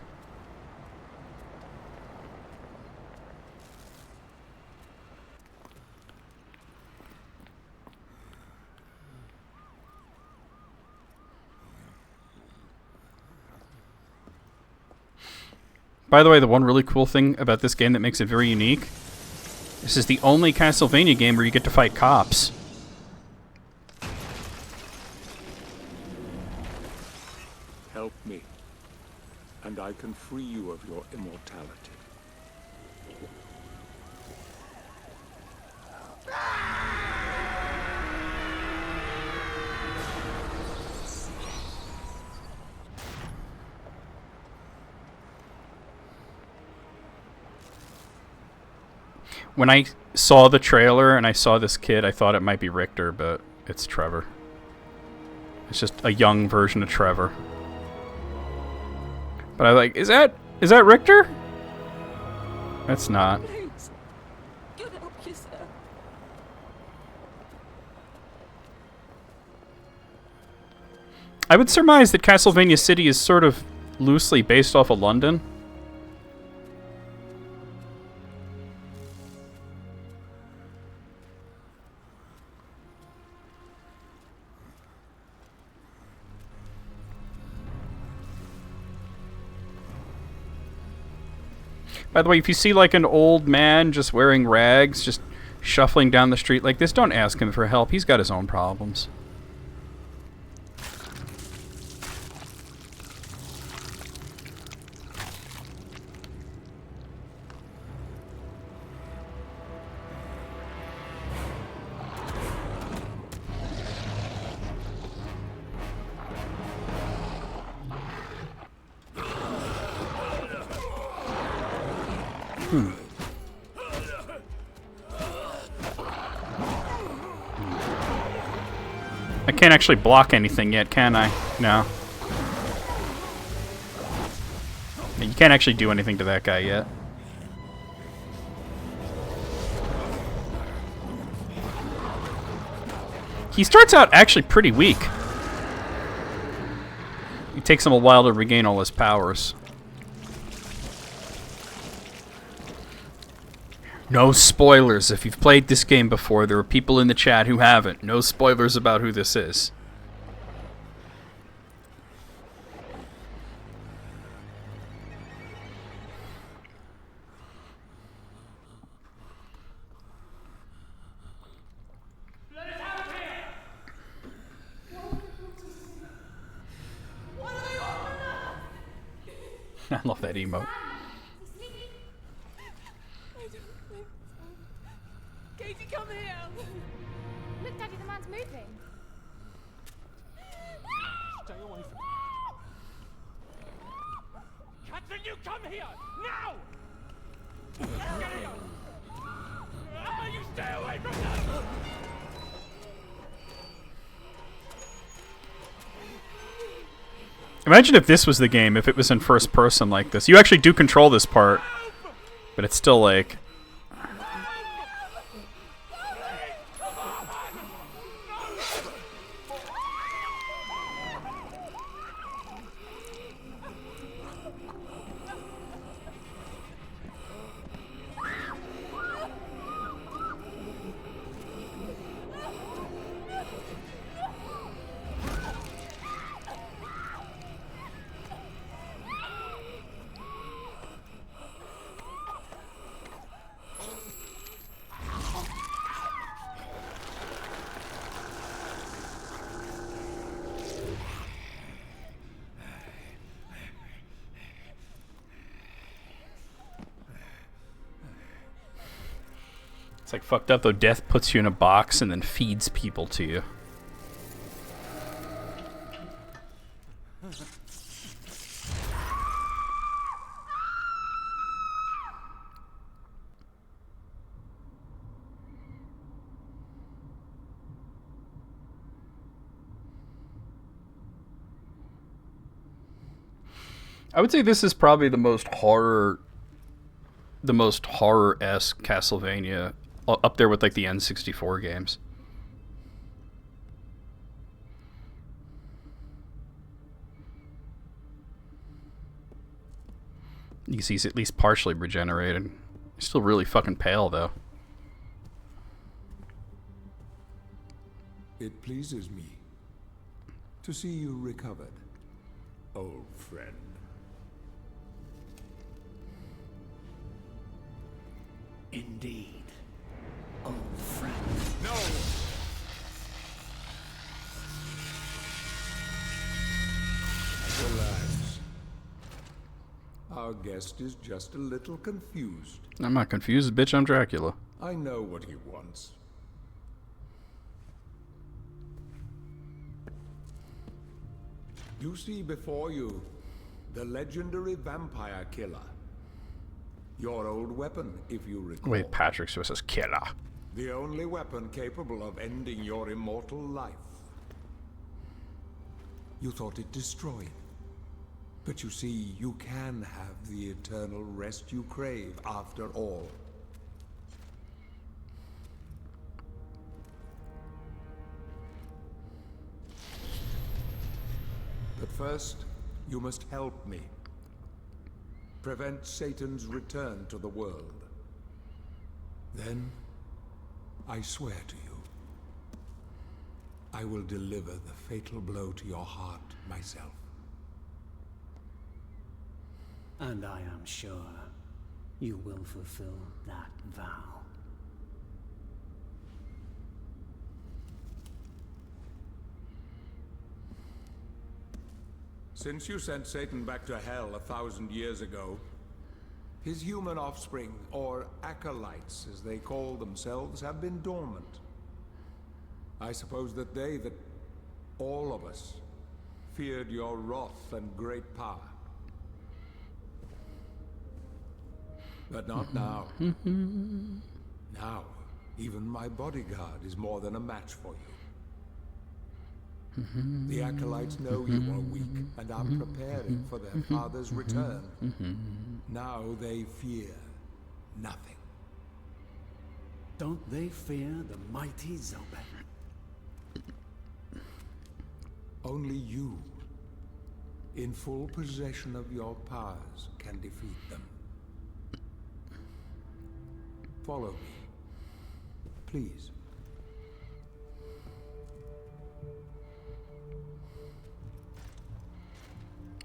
Speaker 1: By the way, the one really cool thing about this game that makes it very unique, this is the only Castlevania game where you get to fight cops.
Speaker 6: Help me, and I can free you of your immortality.
Speaker 1: When I saw the trailer and I saw this kid, I thought it might be Richter, but it's Trevor. It's just a young version of Trevor. But I was like, is that Richter? That's not.
Speaker 7: Please, get up yourself.
Speaker 1: I would surmise that Castlevania City is sort of loosely based off of London. By the way, if you see like an old man just wearing rags, just shuffling down the street like this, don't ask him for help. He's got his own problems. I can't actually block anything yet, can I? No. You can't actually do anything to that guy yet. He starts out actually pretty weak. It takes him a while to regain all his powers. No spoilers. If you've played this game before, there are people in the chat who haven't. No spoilers about who this is. I love that emote.
Speaker 7: Katie, come here! Look, Daddy, the man's moving.
Speaker 8: Stay away from me. Catherine, you come here! Now! Get here! You stay away from them!
Speaker 1: Imagine if this was the game, if it was in first person like this. You actually do control this part, but it's still like... It's like fucked up though. Death puts you in a box and then feeds people to you. I would say this is probably the most horror-esque Castlevania, up there with like the N64 games. You can see he's at least partially regenerated. He's still really fucking pale though.
Speaker 6: It pleases me to see you recovered, old friend.
Speaker 2: Indeed, old friend.
Speaker 6: No! Relax. Our guest is just a little confused.
Speaker 1: I'm not confused, bitch. I'm Dracula.
Speaker 6: I know what he wants. You see before you the legendary vampire killer. Your old weapon, if you recall.
Speaker 1: Wait, Patrick Swiss is killer.
Speaker 6: The only weapon capable of ending your immortal life. You thought it destroyed. But you see, you can have the eternal rest you crave after all. But first, you must help me. Prevent Satan's return to the world. Then, I swear to you, I will deliver the fatal blow to your heart myself.
Speaker 2: And I am sure you will fulfill that vow.
Speaker 6: Since you sent Satan back to hell 1,000 years ago, his human offspring, or acolytes as they call themselves, have been dormant. I suppose that all of us, feared your wrath and great power. But not now. Now, even my bodyguard is more than a match for you. The acolytes know you are weak and are preparing for their father's return. Now they fear nothing.
Speaker 2: Don't they fear the mighty Zobek?
Speaker 6: Only you, in full possession of your powers, can defeat them. Follow me, please.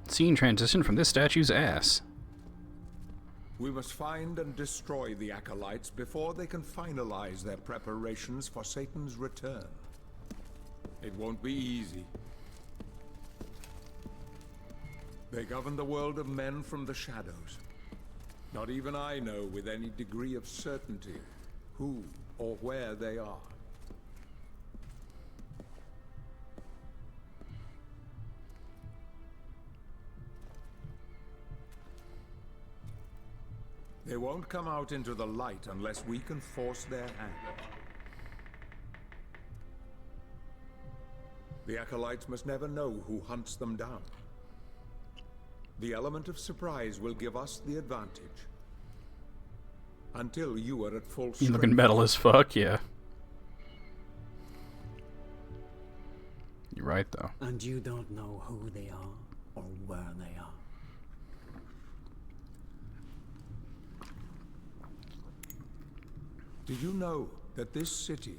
Speaker 1: Scene transition from this statue's ass.
Speaker 6: We must find and destroy the acolytes before they can finalize their preparations for Satan's return. It won't be easy. They govern the world of men from the shadows. Not even I know with any degree of certainty who or where they are. They won't come out into the light unless we can force their hand. The acolytes must never know who hunts them down. The element of surprise will give us the advantage. Until you are at full strength.
Speaker 1: You looking metal as fuck, yeah. You're right, though.
Speaker 2: And you don't know who they are or where they are.
Speaker 6: Do you know that this city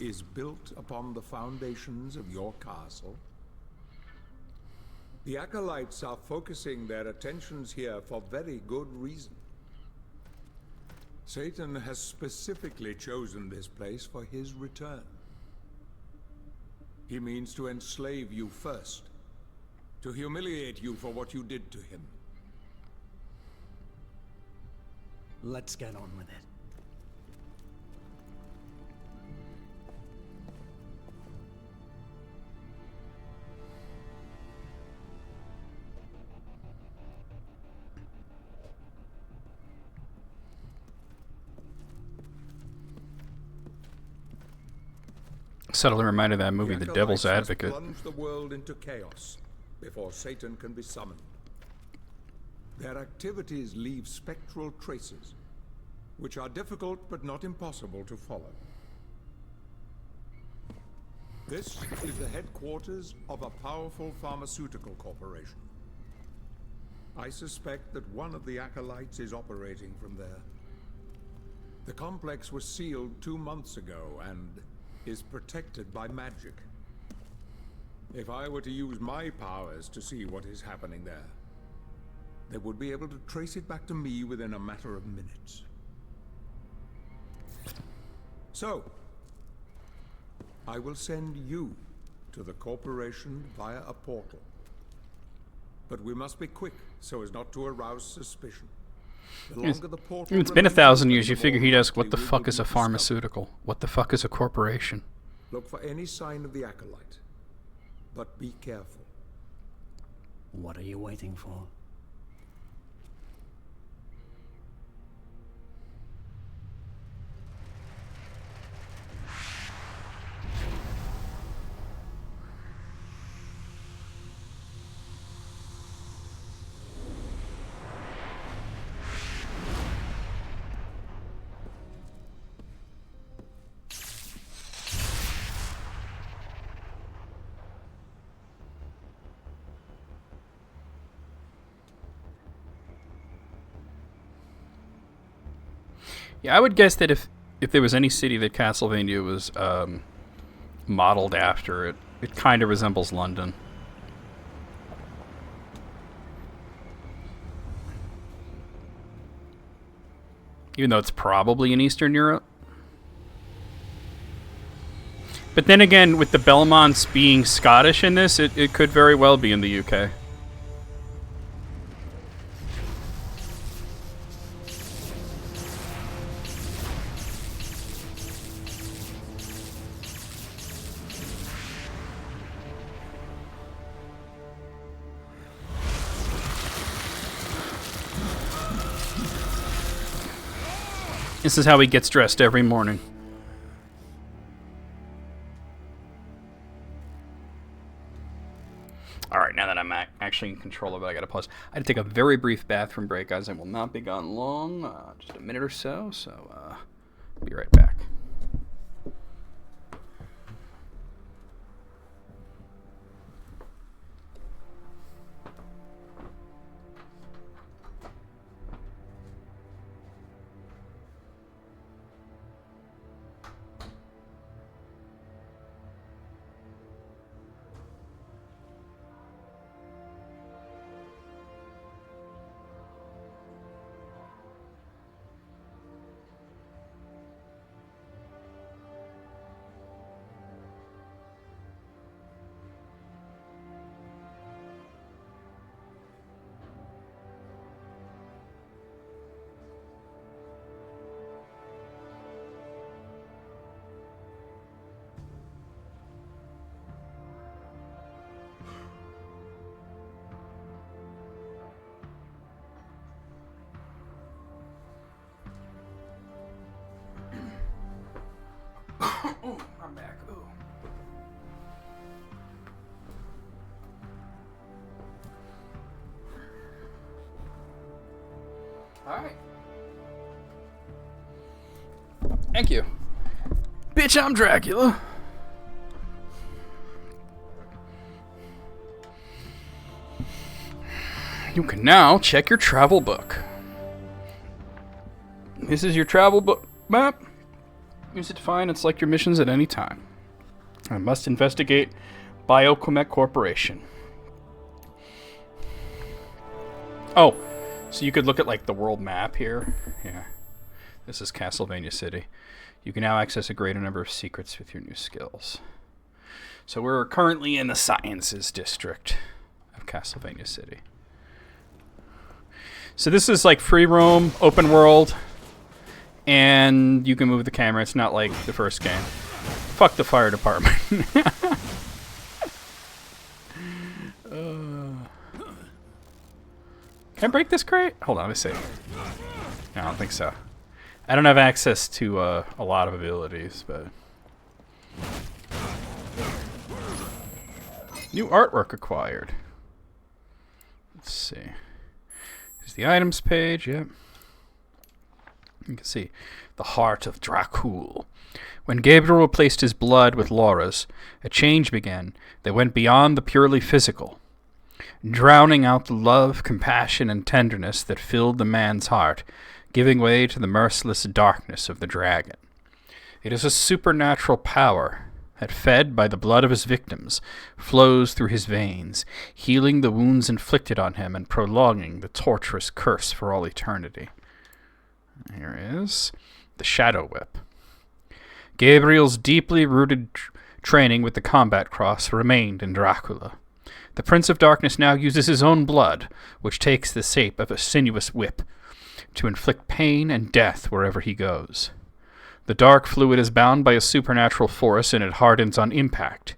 Speaker 6: is built upon the foundations of your castle? The acolytes are focusing their attentions here for very good reason. Satan has specifically chosen this place for his return. He means to enslave you first, to humiliate you for what you did to him.
Speaker 2: Let's get on with it.
Speaker 1: Subtly reminded of that movie, The Devil's
Speaker 6: Acolytes must
Speaker 1: Advocate.
Speaker 6: plunge the world into chaos before Satan can be summoned. Their activities leave spectral traces, which are difficult but not impossible to follow. This is the headquarters of a powerful pharmaceutical corporation. I suspect that one of the acolytes is operating from there. The complex was sealed 2 months ago and is protected by magic. If I were to use my powers to see what is happening there, they would be able to trace it back to me within a matter of minutes. So, I will send you to the corporation via a portal. But we must be quick so as not to arouse suspicion. The longer the portal
Speaker 1: It's been
Speaker 6: remains
Speaker 1: 1,000
Speaker 6: open,
Speaker 1: years. You
Speaker 6: the
Speaker 1: figure
Speaker 6: more
Speaker 1: he'd ask, what
Speaker 6: likely
Speaker 1: the
Speaker 6: we
Speaker 1: fuck
Speaker 6: will
Speaker 1: is
Speaker 6: be
Speaker 1: a
Speaker 6: discovered.
Speaker 1: pharmaceutical? What the fuck is a corporation?
Speaker 6: Look for any sign of the acolyte. But be careful.
Speaker 2: What are you waiting for?
Speaker 1: Yeah, I would guess that if there was any city that CastleVania was modeled after, it kind of resembles London. Even though it's probably in Eastern Europe. But then again, with the Belmonts being Scottish in this, it could very well be in the UK. This is how he gets dressed every morning. Alright, now that I'm actually in control of it, I gotta pause. I had to take a very brief bathroom break, guys. I will not be gone long, just a minute or so, be right back. Ooh, I'm back. Ooh. Alright. Thank you. Bitch, I'm Dracula. You can now check your travel book. This is your travel book map. Use it to find and select your missions at any time. I must investigate Bioquebec Corporation. Oh, so you could look at like the world map here. Yeah. This is CastleVania City. You can now access a greater number of secrets with your new skills. So we're currently in the Sciences District of CastleVania City. So this is like free roam, open world, and you can move the camera. It's not like the first game. Fuck the fire department. Can I break this crate? Hold on, let me see. No, I don't think so. I don't have access to a lot of abilities, but... New artwork acquired. Let's see. Here's the items page, yep. You can see the heart of Dracul. When Gabriel replaced his blood with Laura's, a change began that went beyond the purely physical, drowning out the love, compassion, and tenderness that filled the man's heart, giving way to the merciless darkness of the dragon. It is a supernatural power that, fed by the blood of his victims, flows through his veins, healing the wounds inflicted on him and prolonging the torturous curse for all eternity. Here is the Shadow Whip. Gabriel's deeply rooted training with the combat cross remained in Dracula. The Prince of Darkness now uses his own blood, which takes the shape of a sinuous whip, to inflict pain and death wherever he goes. The dark fluid is bound by a supernatural force and it hardens on impact.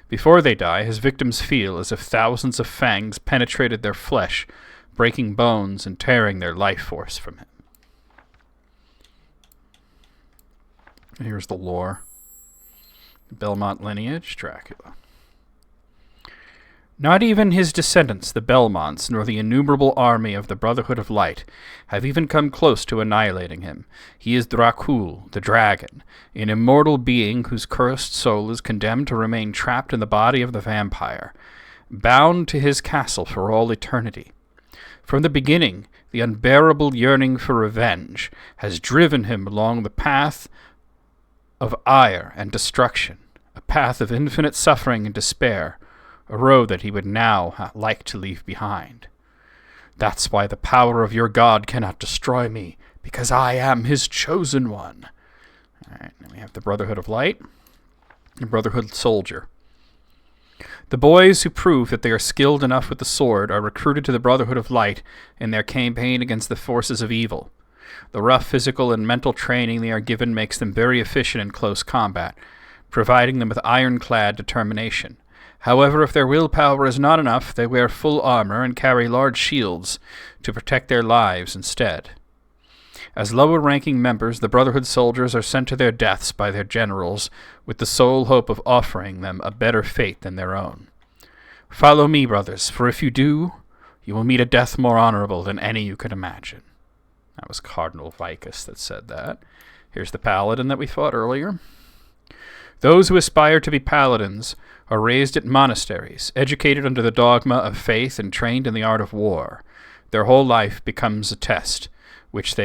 Speaker 1: Before they die, his victims feel as if thousands of fangs penetrated their flesh, breaking bones and tearing their life force from him. Here's the lore. Belmont lineage, Dracula. Not even his descendants, the Belmonts, nor the innumerable army of the Brotherhood of Light, have even come close to annihilating him. He is Dracul, the dragon, an immortal being whose cursed soul is condemned to remain trapped in the body of the vampire, bound to his castle for all eternity. From the beginning, the unbearable yearning for revenge has driven him along the path of ire and destruction, a path of infinite suffering and despair, a road that he would now like to leave behind. That's why the power of your God cannot destroy me, because I am his chosen one. Alright, then we have the Brotherhood of Light, the Brotherhood Soldier. The boys who prove that they are skilled enough with the sword are recruited to the Brotherhood of Light in their campaign against the forces of evil. The rough physical and mental training they are given makes them very efficient in close combat, providing them with ironclad determination. However, if their willpower is not enough, they wear full armor and carry large shields to protect their lives instead. As lower-ranking members, the Brotherhood soldiers are sent to their deaths by their generals with the sole hope of offering them a better fate than their own. Follow me, brothers, for if you do, you will meet a death more honorable than any you could imagine. That was Cardinal Vicus that said that. Here's the paladin that we fought earlier. Those who aspire to be paladins are raised at monasteries, educated under the dogma of faith and trained in the art of war. Their whole life becomes a test, which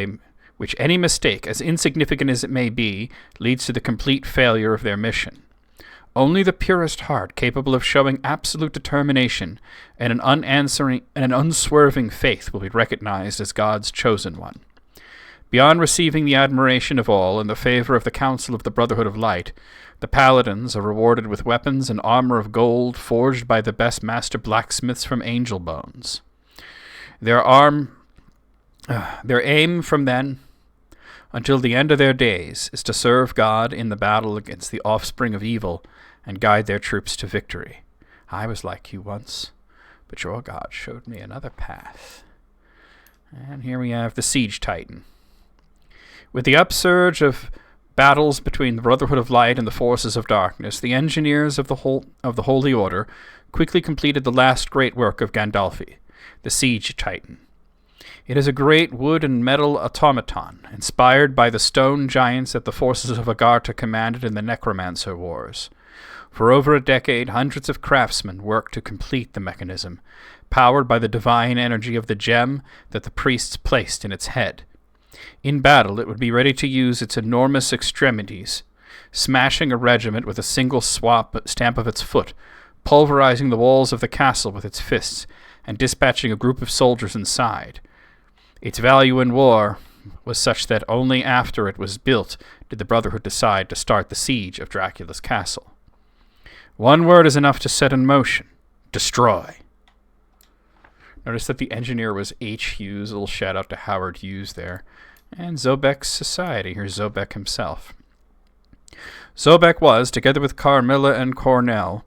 Speaker 1: any mistake, as insignificant as it may be, leads to the complete failure of their mission. Only the purest heart, capable of showing absolute determination and an unswerving faith, will be recognized as God's chosen one. Beyond receiving the admiration of all and the favor of the Council of the Brotherhood of Light, the paladins are rewarded with weapons and armor of gold forged by the best master blacksmiths from angel bones. Their aim from then until the end of their days is to serve God in the battle against the offspring of evil and guide their troops to victory. I was like you once, but your God showed me another path. And here we have the Siege Titan. With the upsurge of battles between the Brotherhood of Light and the forces of darkness, the engineers of the Holy Order quickly completed the last great work of Gandalfi, the Siege Titan. It is a great wood and metal automaton, inspired by the stone giants that the forces of Agartha commanded in the Necromancer Wars. For over a decade, hundreds of craftsmen worked to complete the mechanism, powered by the divine energy of the gem that the priests placed in its head. In battle, it would be ready to use its enormous extremities, smashing a regiment with a single stamp of its foot, pulverizing the walls of the castle with its fists, and dispatching a group of soldiers inside. Its value in war was such that only after it was built did the Brotherhood decide to start the siege of Dracula's castle. One word is enough to set in motion: destroy. Notice that the engineer was H. Hughes. A little shout out to Howard Hughes there. And Zobek's society. Here's Zobek himself. Zobek was, together with Carmilla and Cornell,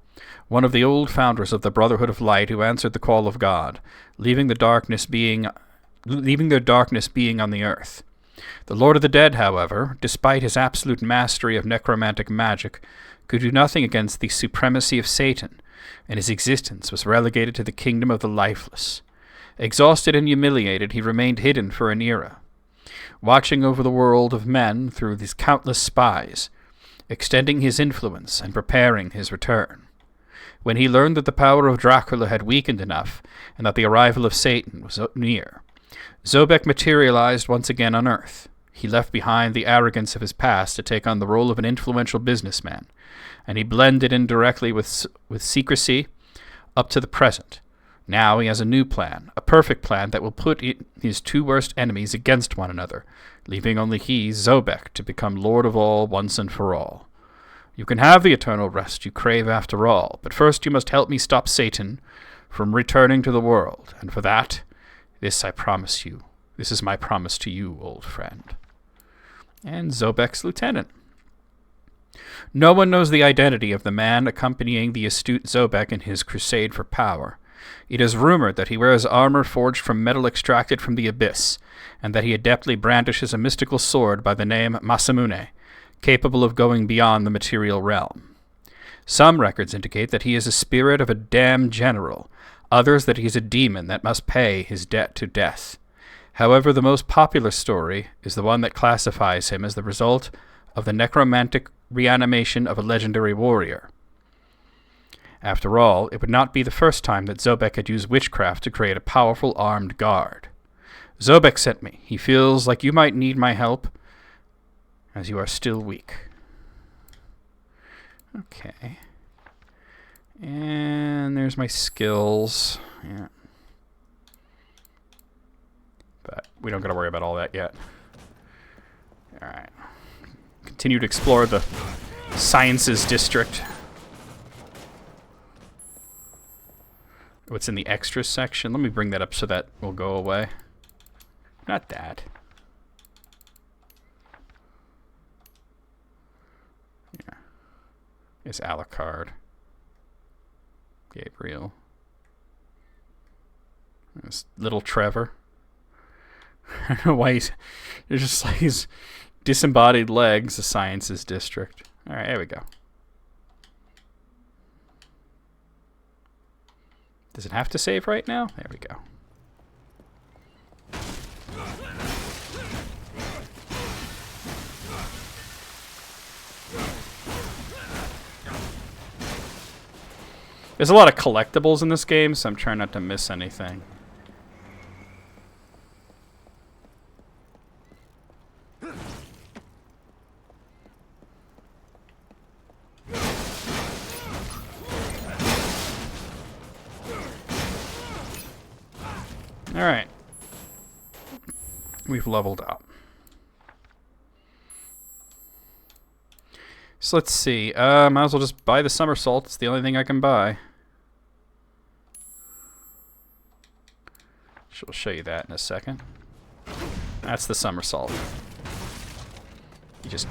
Speaker 1: one of the old founders of the Brotherhood of Light who answered the call of God, leaving their darkness being on the earth. The Lord of the Dead, however, despite his absolute mastery of necromantic magic, could do nothing against the supremacy of Satan, and his existence was relegated to the kingdom of the lifeless. Exhausted and humiliated, he remained hidden for an era, watching over the world of men through these countless spies, extending his influence and preparing his return. When he learned that the power of Dracula had weakened enough, and that the arrival of Satan was near, Zobek materialized once again on Earth. He left behind the arrogance of his past to take on the role of an influential businessman, and he blended in directly with secrecy up to the present. Now he has a new plan, a perfect plan that will put his two worst enemies against one another, leaving only he, Zobek, to become Lord of all once and for all. You can have the eternal rest you crave after all, but first you must help me stop Satan from returning to the world, and for that, this I promise you. This is my promise to you, old friend. And Zobek's lieutenant. No one knows the identity of the man accompanying the astute Zobek in his crusade for power. It is rumored that he wears armor forged from metal extracted from the abyss, and that he adeptly brandishes a mystical sword by the name Masamune, capable of going beyond the material realm. Some records indicate that he is a spirit of a damned general, others that he is a demon that must pay his debt to death. However, the most popular story is the one that classifies him as the result of the necromantic reanimation of a legendary warrior. After all, it would not be the first time that Zobek had used witchcraft to create a powerful armed guard. Zobek sent me. He feels like you might need my help, as you are still weak. Okay. And there's my skills. Yeah. But we don't got to worry about all that yet. Alright. Continue to explore the Sciences District. What's in the extras section? Let me bring that up so that will go away. Not that. Yeah. It's Alucard. Gabriel. There's little Trevor. I don't know why he's... There's just like his disembodied legs, the Sciences District. Alright, there we go. Does it have to save right now? There we go. There's a lot of collectibles in this game, so I'm trying not to miss anything. Alright. We've leveled up. So let's see. Might as well just buy the somersault. It's the only thing I can buy. We'll show you that in a second. That's the somersault. You just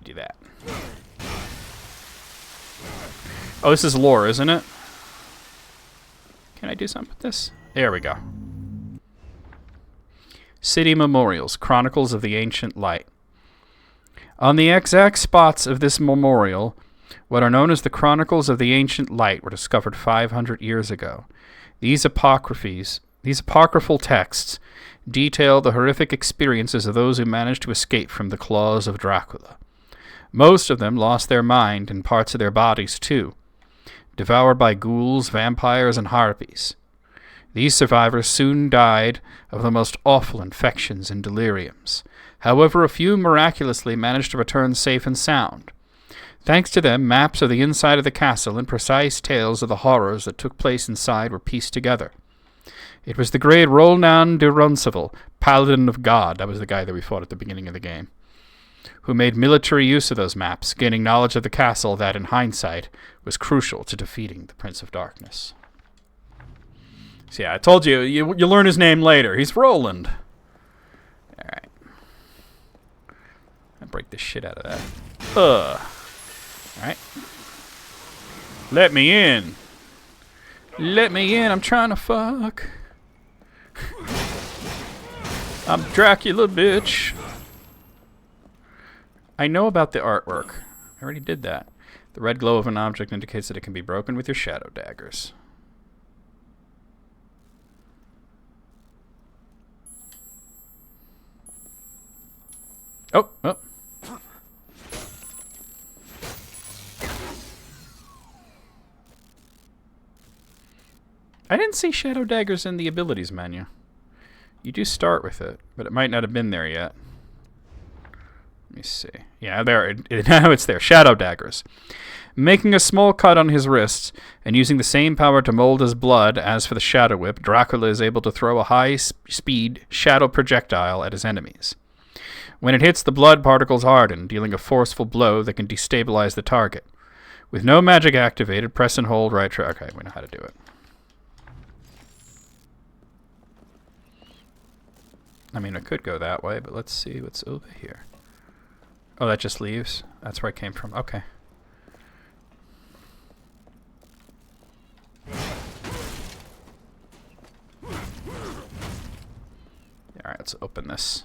Speaker 1: do that. Oh, this is lore, isn't it? Can I do something with this? There we go. City Memorials, Chronicles of the Ancient Light. On the exact spots of this memorial, what are known as the Chronicles of the Ancient Light were discovered 500 years ago. These apocryphal texts detail the horrific experiences of those who managed to escape from the claws of Dracula. Most of them lost their mind and parts of their bodies too, devoured by ghouls, vampires, and harpies. These survivors soon died of the most awful infections and deliriums. However, a few miraculously managed to return safe and sound. Thanks to them, maps of the inside of the castle and precise tales of the horrors that took place inside were pieced together. It was the great Roland de Roncesvalles, Paladin of God, that was the guy that we fought at the beginning of the game, who made military use of those maps, gaining knowledge of the castle that, in hindsight, was crucial to defeating the Prince of Darkness. So yeah, I told you, you learn his name later. He's Roland. Alright. I'll break the shit out of that. Alright. Let me in. Let me in. I'm trying to fuck. I'm Dracula, bitch. I know about the artwork. I already did that. The red glow of an object indicates that it can be broken with your shadow daggers. Oh, oh. I didn't see shadow daggers in the abilities menu. You do start with it, but it might not have been there yet. Let me see. Yeah, there. Now it's there. Shadow daggers. Making a small cut on his wrists and using the same power to mold his blood as for the Shadow Whip, Dracula is able to throw a high-speed shadow projectile at his enemies. When it hits, the blood particles harden, dealing a forceful blow that can destabilize the target. With no magic activated, press and hold right trigger. Okay, we know how to do it. I mean, I could go that way, but let's see what's over here. Oh, that just leaves? That's where I came from. Okay. Alright, let's open this.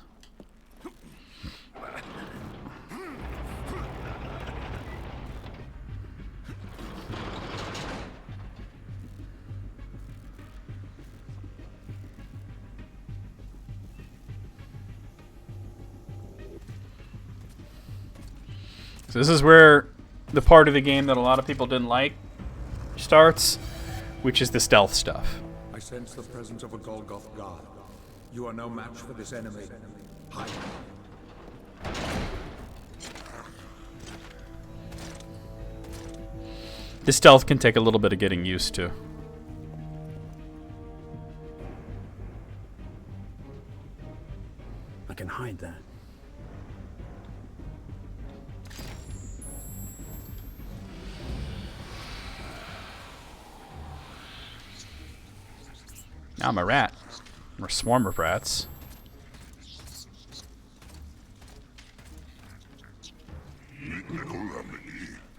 Speaker 1: So this is where the part of the game that a lot of people didn't like starts, which is the stealth stuff.
Speaker 6: I sense the presence of a Golgoth guard. You are no match for this enemy. Hide.
Speaker 1: The stealth can take a little bit of getting used to.
Speaker 2: I can hide there.
Speaker 1: Now I'm a rat. Or a swarm of rats.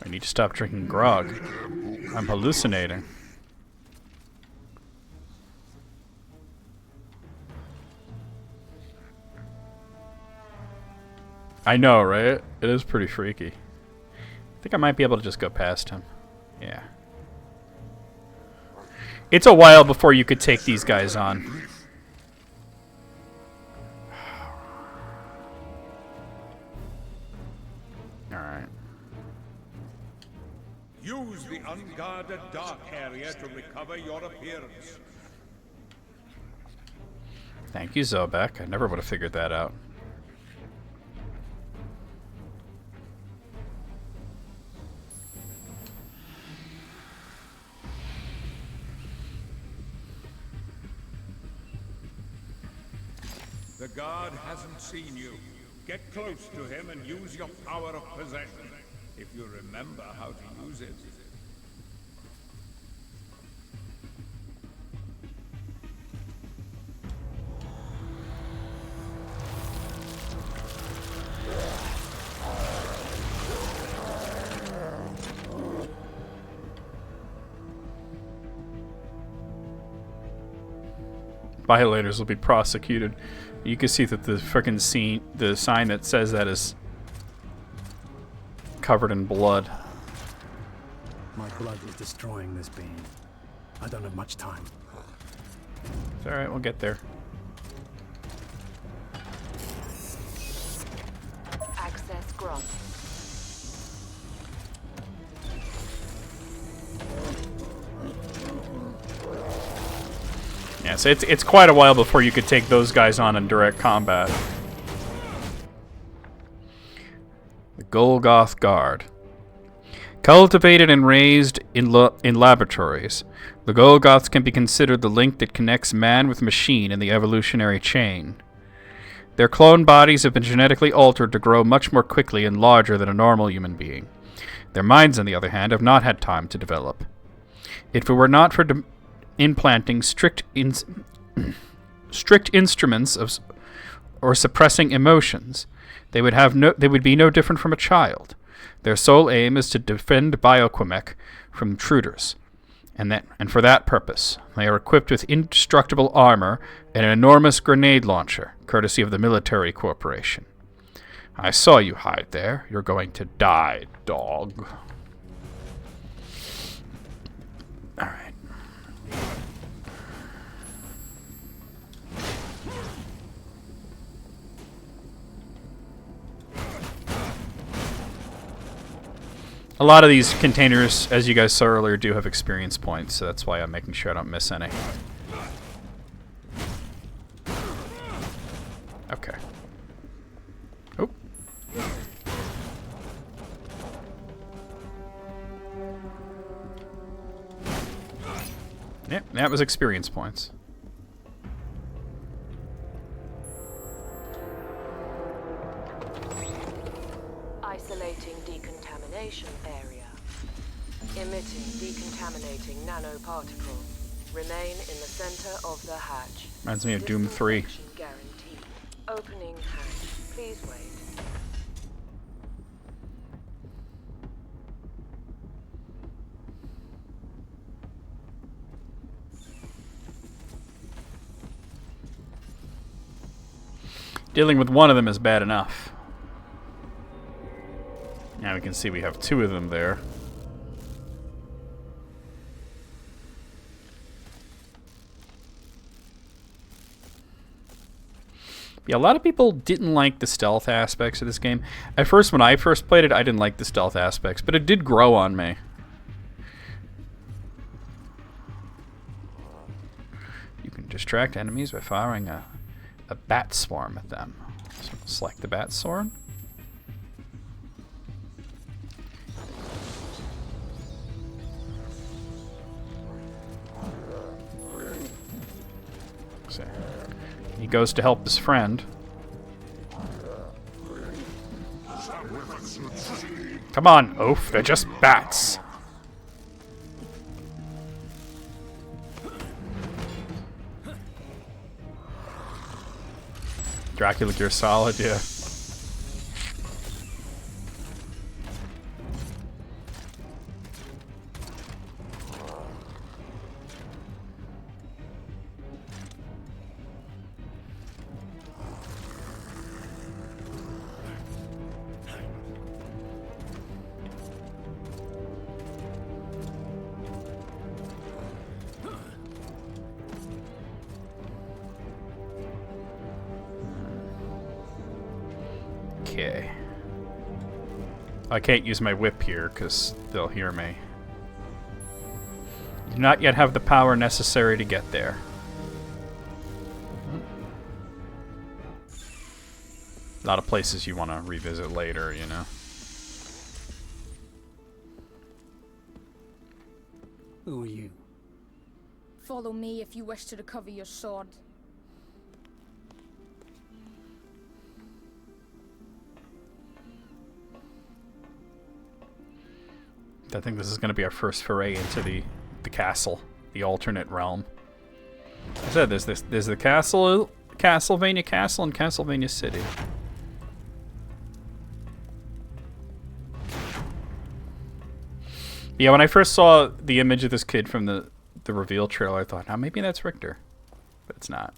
Speaker 1: I need to stop drinking grog. I'm hallucinating. I know, right? It is pretty freaky. I think I might be able to just go past him. Yeah. It's a while before you could take these guys on. Alright.
Speaker 6: Use the unguarded dark area to recover your appearance.
Speaker 1: Thank you, Zobek. I never would have figured that out.
Speaker 6: The guard hasn't seen you. Get close to him and use your power of possession, if you remember how to use it.
Speaker 1: Violators will be prosecuted. You can see that the frickin' scene, the sign that says that is covered in blood.
Speaker 2: My blood is destroying this being. I don't have much time.
Speaker 1: It's alright, we'll get there.
Speaker 9: Access granted.
Speaker 1: Yeah, so it's quite a while before you could take those guys on in direct combat. The Golgoth Guard. Cultivated and raised in laboratories, the Golgoths can be considered the link that connects man with machine in the evolutionary chain. Their clone bodies have been genetically altered to grow much more quickly and larger than a normal human being. Their minds, on the other hand, have not had time to develop. If it were not for implanting strict instruments or suppressing emotions, they would be no different from a child. Their sole aim is to defend Bioquimec from intruders, and for that purpose, they are equipped with indestructible armor and an enormous grenade launcher, courtesy of the military corporation. I saw you hide there. You're going to die, dog. All right. A lot of these containers, as you guys saw earlier, do have experience points, so that's why I'm making sure I don't miss any. Okay. Oh. Yep, that was experience points.
Speaker 9: Isolating decontamination area. Emitting decontaminating nanoparticles. Remain in the center of the hatch.
Speaker 1: Reminds me of Doom 3.
Speaker 9: Disinfection guaranteed. Opening hatch. Please wait.
Speaker 1: Dealing with one of them is bad enough. Now we can see we have two of them there. Yeah, a lot of people didn't like the stealth aspects of this game. At first, when I first played it, I didn't like the stealth aspects, but it did grow on me. You can distract enemies by firing a bat swarm at them. So select the bat swarm. So he goes to help his friend. Come on, Oaf, they're just bats. Dracula Gear Solid, yeah. Okay. I can't use my whip here because they'll hear me. You do not yet have the power necessary to get there. A lot of places you want to revisit later, you know.
Speaker 2: Who are you?
Speaker 7: Follow me if you wish to recover your sword.
Speaker 1: I think this is going to be our first foray into the castle, the alternate realm. I said there's the CastleVania Castle and CastleVania City. Yeah, when I first saw the image of this kid from the reveal trailer, I thought, oh, maybe that's Richter, but it's not.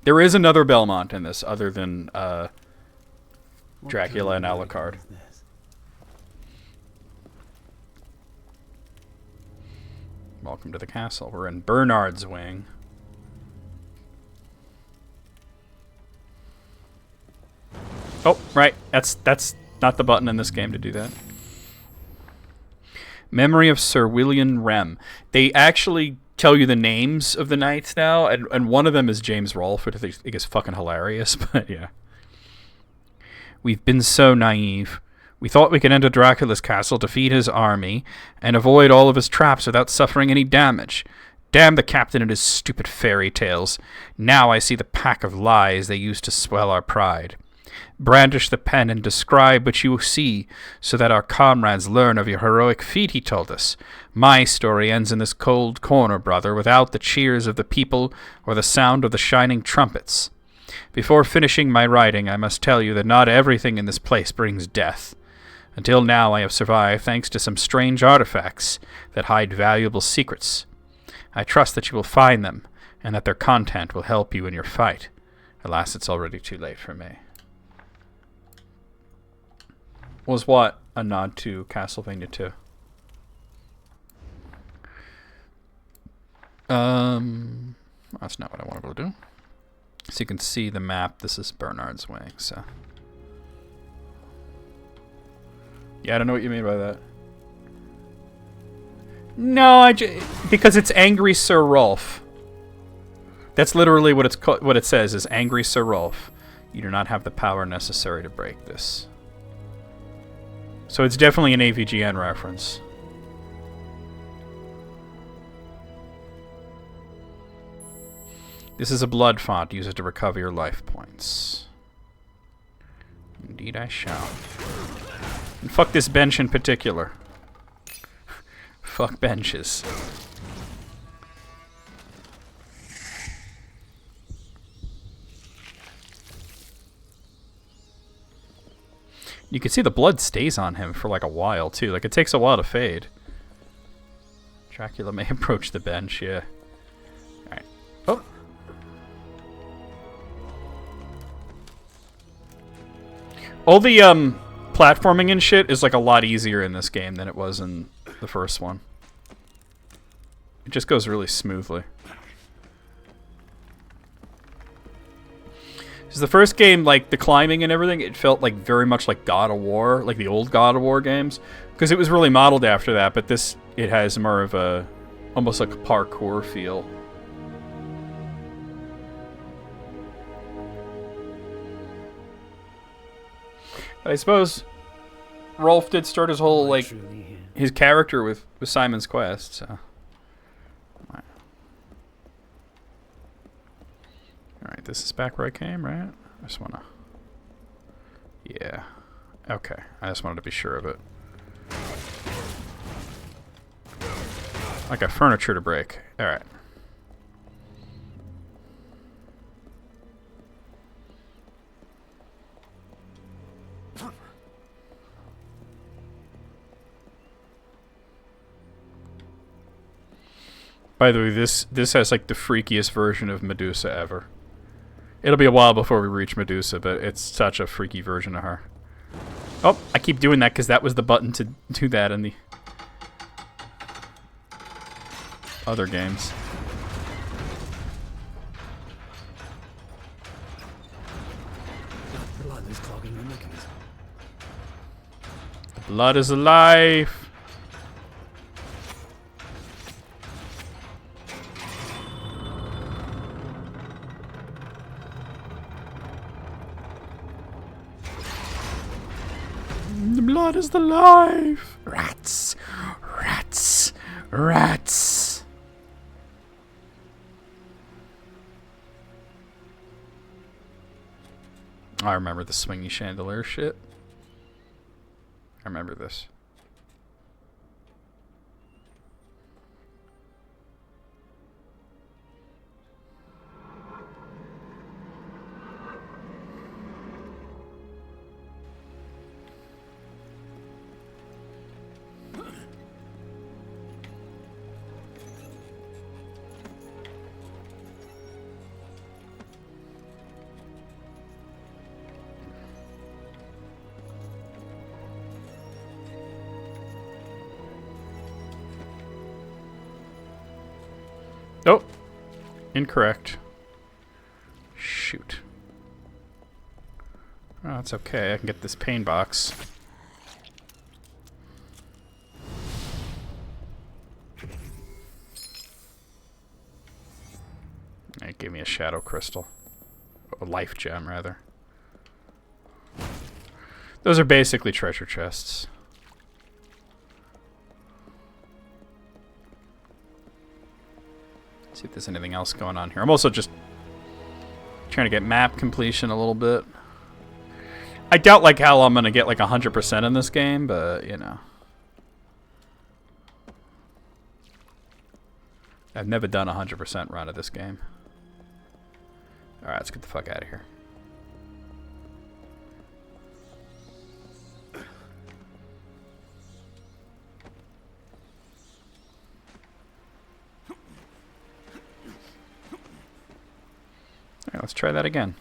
Speaker 1: There is another Belmont in this, other than Dracula and Alucard. Welcome to the castle. We're in Bernard's wing. Oh, right. That's not the button in this game to do that. Memory of Sir William Rem. They actually tell you the names of the knights now, and one of them is James Rolfe, which I think is fucking hilarious, but yeah. We've been so naive. We thought we could enter Dracula's castle, defeat his army, and avoid all of his traps without suffering any damage. Damn the captain and his stupid fairy tales. Now I see the pack of lies they used to swell our pride. Brandish the pen and describe what you see, so that our comrades learn of your heroic feat, he told us. My story ends in this cold corner, brother, without the cheers of the people or the sound of the shining trumpets. Before finishing my writing, I must tell you that not everything in this place brings death. Until now I have survived thanks to some strange artifacts that hide valuable secrets. I trust that you will find them, and that their content will help you in your fight. Alas, it's already too late for me. Was what a nod to Castlevania 2? That's not what I wanted to do. So you can see the map. This is Bernard's wing, so... Yeah, I don't know what you mean by that. No, because it's Angry Sir Rolfe. That's literally what what it says is Angry Sir Rolfe. You do not have the power necessary to break this. So it's definitely an AVGN reference. This is a blood font. Use it to recover your life points. Indeed I shall. And fuck this bench in particular. Fuck benches. You can see the blood stays on him for like a while too. Like it takes a while to fade. Dracula may approach the bench, yeah. Alright. Oh! All the platforming and shit is like a lot easier in this game than it was in the first one. It just goes really smoothly. Because the first game, like the climbing and everything, it felt like very much like God of War, like the old God of War games. Because it was really modeled after that, but this, it has more of a, almost like a parkour feel. I suppose Rolfe did start his whole, like, his character with Simon's Quest, so. Alright, this is back where I came, right? I just wanna... Yeah. Okay, I just wanted to be sure of it. I got furniture to break. Alright. By the way, this has like the freakiest version of Medusa ever. It'll be a while before we reach Medusa, but it's such a freaky version of her. Oh, I keep doing that because that was the button to do that in the other games.
Speaker 2: Blood is clogging the mechanism.
Speaker 1: Blood is alive. The blood is the life. Rats. Rats. Rats. I remember the swingy chandelier shit. I remember this. Oh, incorrect. Shoot. Oh, that's okay. I can get this pain box. It gave me a shadow crystal. A life gem, rather. Those are basically treasure chests. See if there's anything else going on here. I'm also just trying to get map completion a little bit. I doubt like hell I'm gonna get like 100% in this game, but you know. I've never done a 100% run of this game. Alright, let's get the fuck out of here. Alright, let's try that again.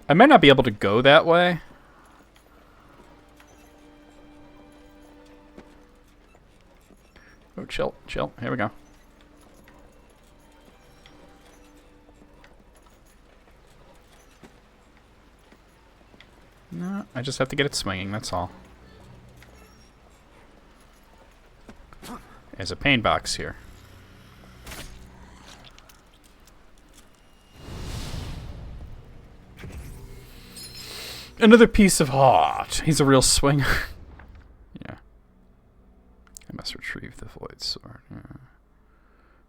Speaker 1: I might not be able to go that way. Oh, chill, chill. Here we go. No, I just have to get it swinging, that's all. There's a pain box here. Another piece of heart. He's a real swinger. Yeah. I must retrieve the void sword. Yeah.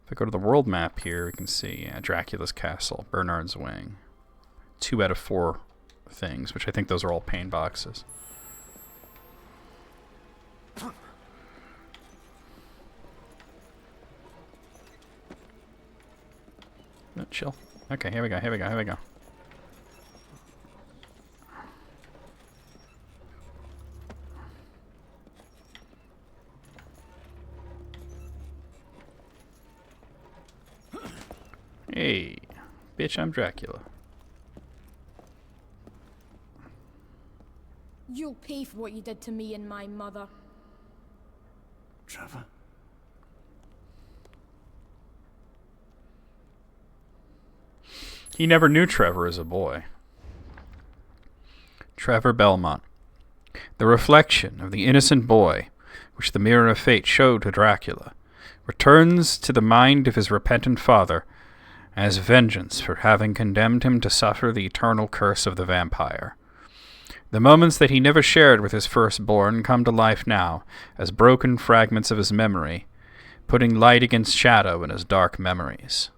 Speaker 1: If I go to the world map here, we can see Dracula's castle, Bernard's Wing. 2 out of 4 things, which I think those are all pain boxes. Oh, chill. Okay, here we go, here we go, here we go. Hey, bitch, I'm Dracula.
Speaker 7: You'll pay for what you did to me and my mother.
Speaker 2: Trevor?
Speaker 1: He never knew Trevor as a boy. Trevor Belmont. The reflection of the innocent boy, which the mirror of fate showed to Dracula, returns to the mind of his repentant father as vengeance for having condemned him to suffer the eternal curse of the vampire. The moments that he never shared with his firstborn come to life now as broken fragments of his memory, putting light against shadow in his dark memories.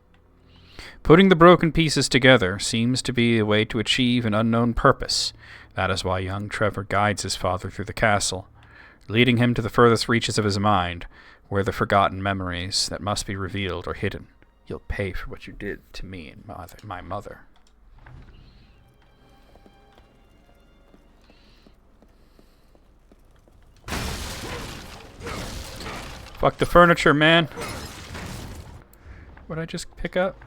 Speaker 1: Putting the broken pieces together seems to be a way to achieve an unknown purpose. That is why young Trevor guides his father through the castle, leading him to the furthest reaches of his mind, where the forgotten memories that must be revealed are hidden. You'll pay for what you did to me and my mother. Fuck the furniture, man. What'd I just pick up?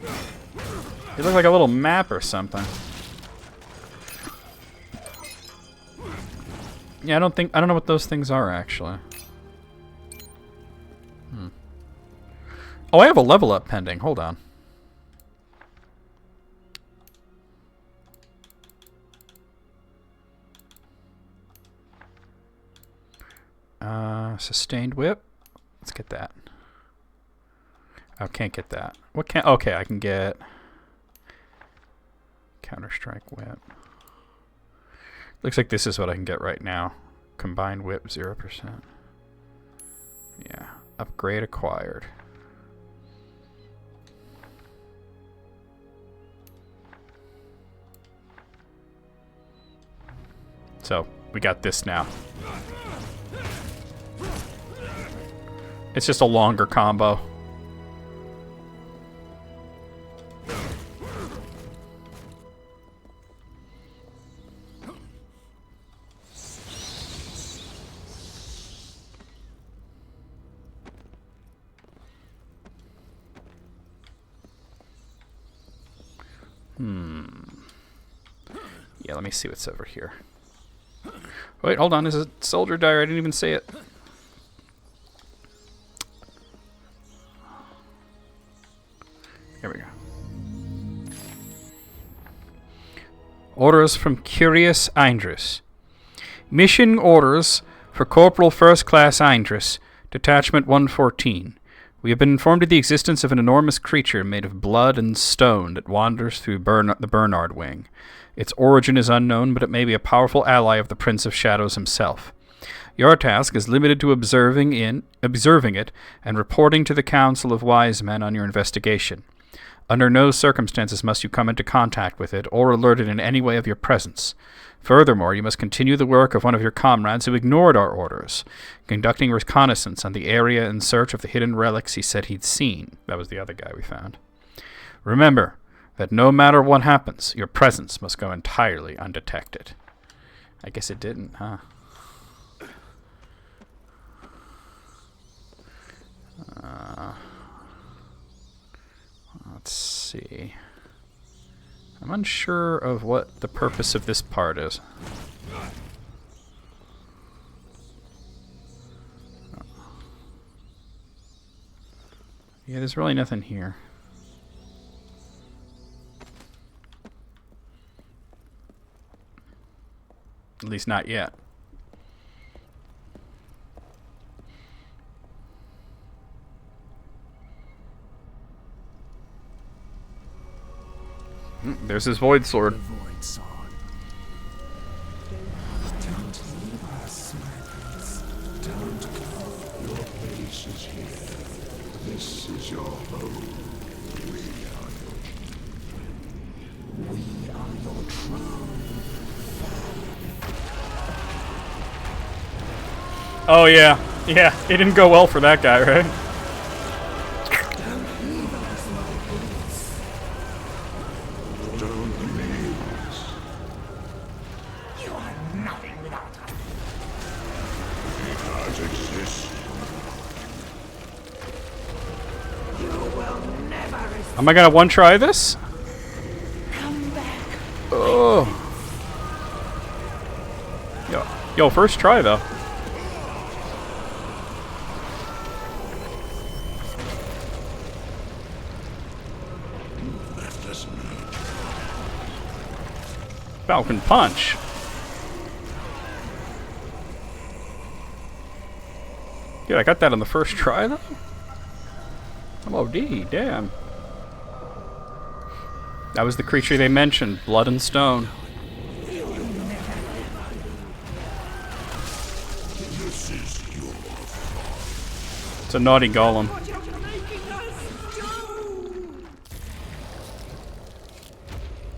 Speaker 1: It looked like a little map or something. Yeah, I don't know what those things are actually. Oh, I have a level up pending. Hold on. Sustained whip. Let's get that. I can't get that. What can? Okay, I can get Counter-Strike whip. Looks like this is what I can get right now. Combined whip 0%. Yeah. Upgrade acquired. So, we got this now. It's just a longer combo. Yeah, let me see what's over here. Wait, hold on. There's a soldier diary. I didn't even say it. Here we go. Orders from Curious Eindris. Mission orders for Corporal First Class Eindris, Detachment 114. We have been informed of the existence of an enormous creature made of blood and stone that wanders through the Bernard Wing. Its origin is unknown, but it may be a powerful ally of the Prince of Shadows himself. Your task is limited to observing it and reporting to the Council of Wise Men on your investigation. Under no circumstances must you come into contact with it or alert it in any way of your presence. Furthermore, you must continue the work of one of your comrades who ignored our orders, conducting reconnaissance on the area in search of the hidden relics he said he'd seen. That was the other guy we found. Remember that no matter what happens, your presence must go entirely undetected. I guess it didn't, huh? Let's see. I'm unsure of what the purpose of this part is. Yeah, there's really nothing here. At least not yet. There's his void sword.
Speaker 2: Void sword. Don't leave us, my prince. Don't go.
Speaker 3: Your place is here. This is your home.
Speaker 2: We are your true.
Speaker 1: Oh yeah. Yeah, it didn't go well for that guy, right? Am I gonna one-try this?
Speaker 7: Come back.
Speaker 1: Oh. Yo, first try though. Falcon Punch. Dude, I got that on the first try though? I'm OD, damn. That was the creature they mentioned, Blood and Stone. It's a naughty golem.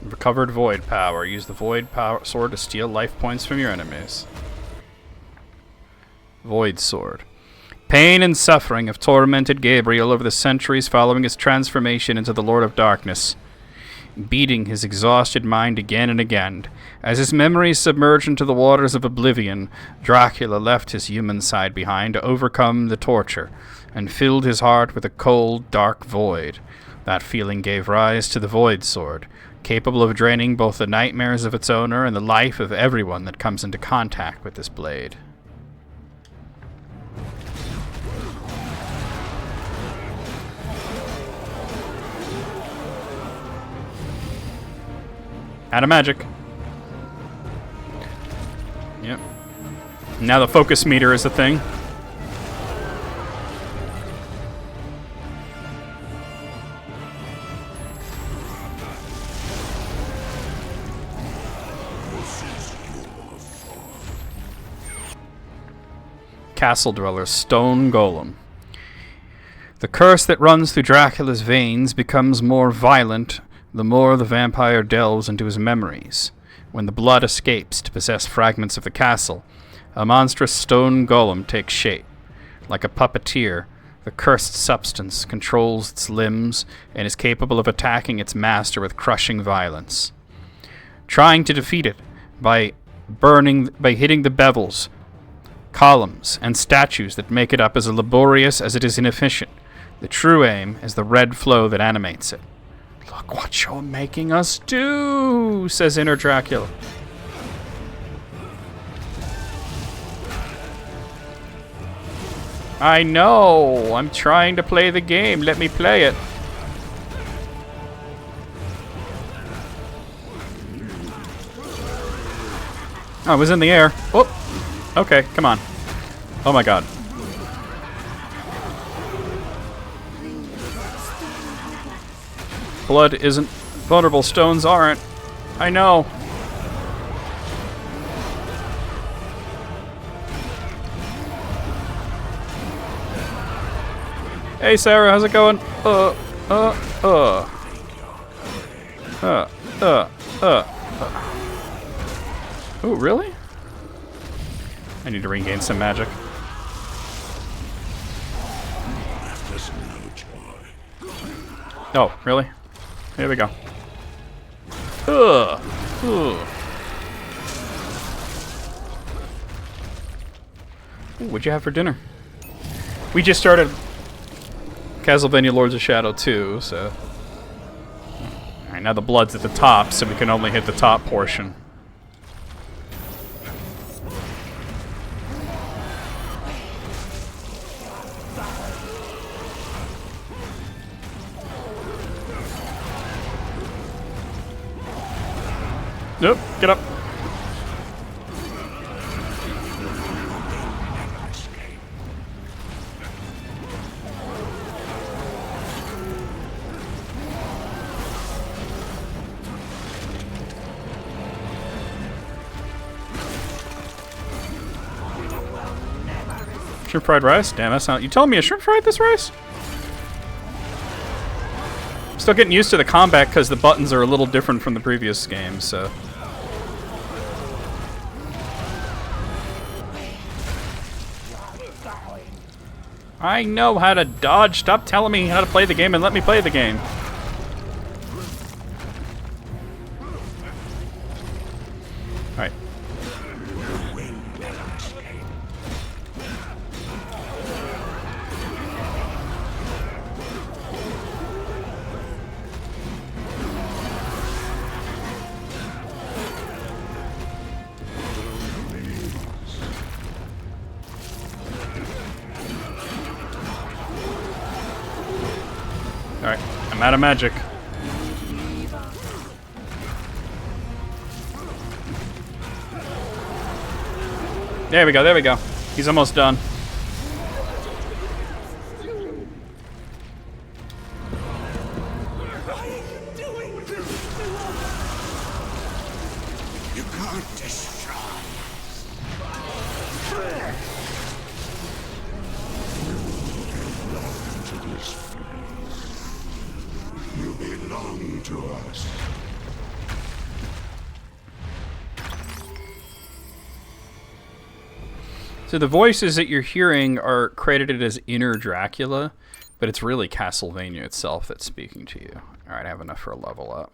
Speaker 1: Recovered void power. Use the void power sword to steal life points from your enemies. Void sword. Pain and suffering have tormented Gabriel over the centuries following his transformation into the Lord of Darkness. beating his exhausted mind again and again. As his memories submerged into the waters of oblivion, Dracula left his human side behind to overcome the torture, and filled his heart with a cold, dark void. That feeling gave rise to the Void Sword, capable of draining both the nightmares of its owner and the life of everyone that comes into contact with this blade. Out of magic. Yep. Now the focus meter is a thing. Castle Dweller, Stone Golem. The curse that runs through Dracula's veins becomes more violent the more the vampire delves into his memories. When the blood escapes to possess fragments of the castle, a monstrous stone golem takes shape. Like a puppeteer, the cursed substance controls its limbs and is capable of attacking its master with crushing violence. Trying to defeat it by hitting the bevels, columns, and statues that make it up as laborious as it is inefficient. The true aim is the red flow that animates it. Look what you're making us do, says Inner Dracula. I know. I'm trying to play the game. Let me play it. Oh, it was in the air. Oh. Okay, come on. Oh my god. Blood isn't vulnerable. Stones aren't. I know. Hey Sarah, how's it going? Oh, really? I need to regain some magic. Oh, really? Here we go. Ugh. Ugh. Ooh, what'd you have for dinner? We just started CastleVania Lords of Shadow 2, so... Alright, now the blood's at the top, so we can only hit the top portion. Nope, get up. Shrimp fried rice? Damn, that's not... You telling me I shrimp fried this rice? I'm still getting used to the combat because the buttons are a little different from the previous game, so... I know how to dodge. Stop telling me how to play the game and let me play the game. Alright. Alright, I'm out of magic. There we go, there we go. He's almost done.
Speaker 4: You can't destroy.
Speaker 3: You belong to us.
Speaker 1: So the voices that you're hearing are credited as Inner Dracula, but it's really CastleVania itself that's speaking to you. Alright, I have enough for a level up.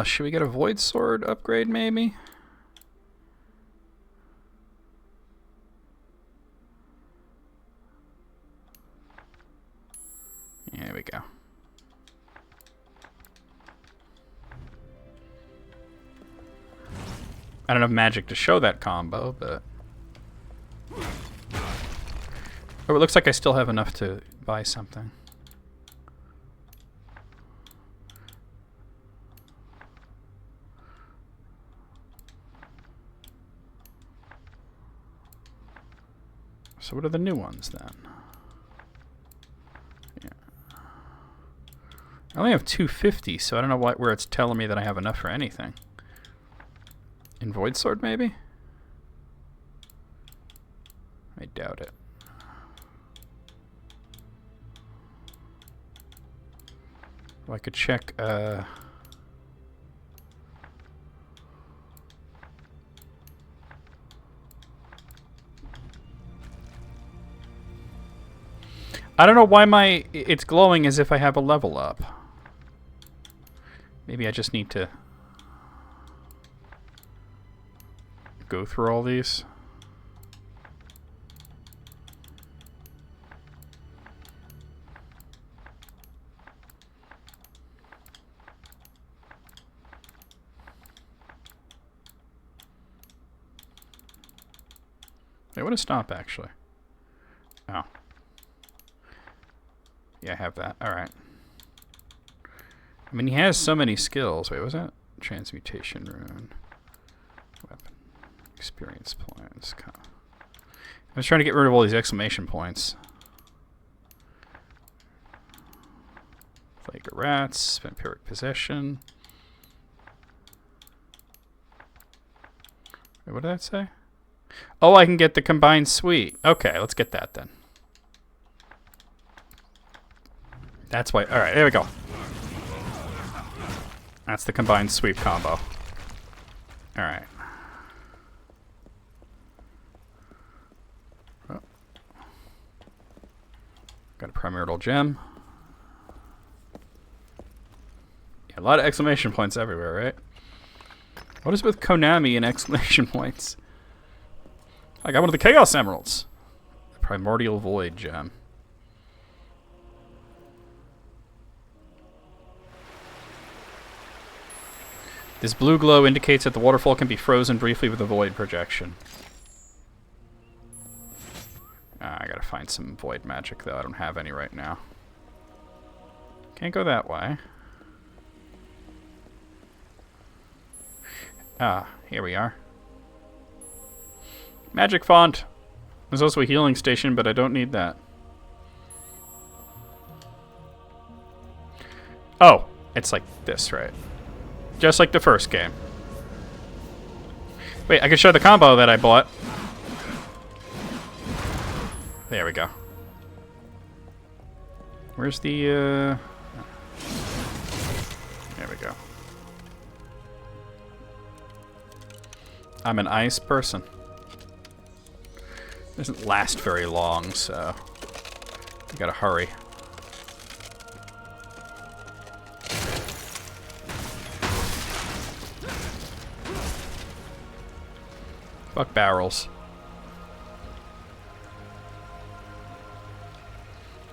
Speaker 1: Should we get a Void Sword upgrade, maybe? There we go. I don't have magic to show that combo, but... Oh, it looks like I still have enough to buy something. So what are the new ones then? Yeah. I only have 250, so I don't know where it's telling me that I have enough for anything. In Void Sword, maybe? I doubt it. Well, I could check, I don't know why it's glowing as if I have a level up. Maybe I just need to go through all these. Wait, what is stop actually? Oh. Yeah, I have that. Alright. I mean, he has so many skills. Wait, what was that? Transmutation rune. Weapon. Experience points. I was trying to get rid of all these exclamation points. Plague of Rats. Vampiric Possession. Wait, what did that say? Oh, I can get the combined suite. Okay, let's get that then. That's why. Alright, there we go. That's the combined sweep combo. Alright. Oh. Got a primordial gem. Yeah, a lot of exclamation points everywhere, right? What is with Konami and exclamation points? I got one of the Chaos Emeralds. The Primordial Void gem. This blue glow indicates that the waterfall can be frozen briefly with a void projection. I gotta find some void magic, though. I don't have any right now. Can't go that way. Ah, here we are. Magic font! There's also a healing station, but I don't need that. Oh, it's like this, right? Just like the first game. Wait, I can show the combo that I bought. There we go. Where's the, There we go. I'm an ice person. Doesn't last very long, so you gotta hurry. Fuck barrels.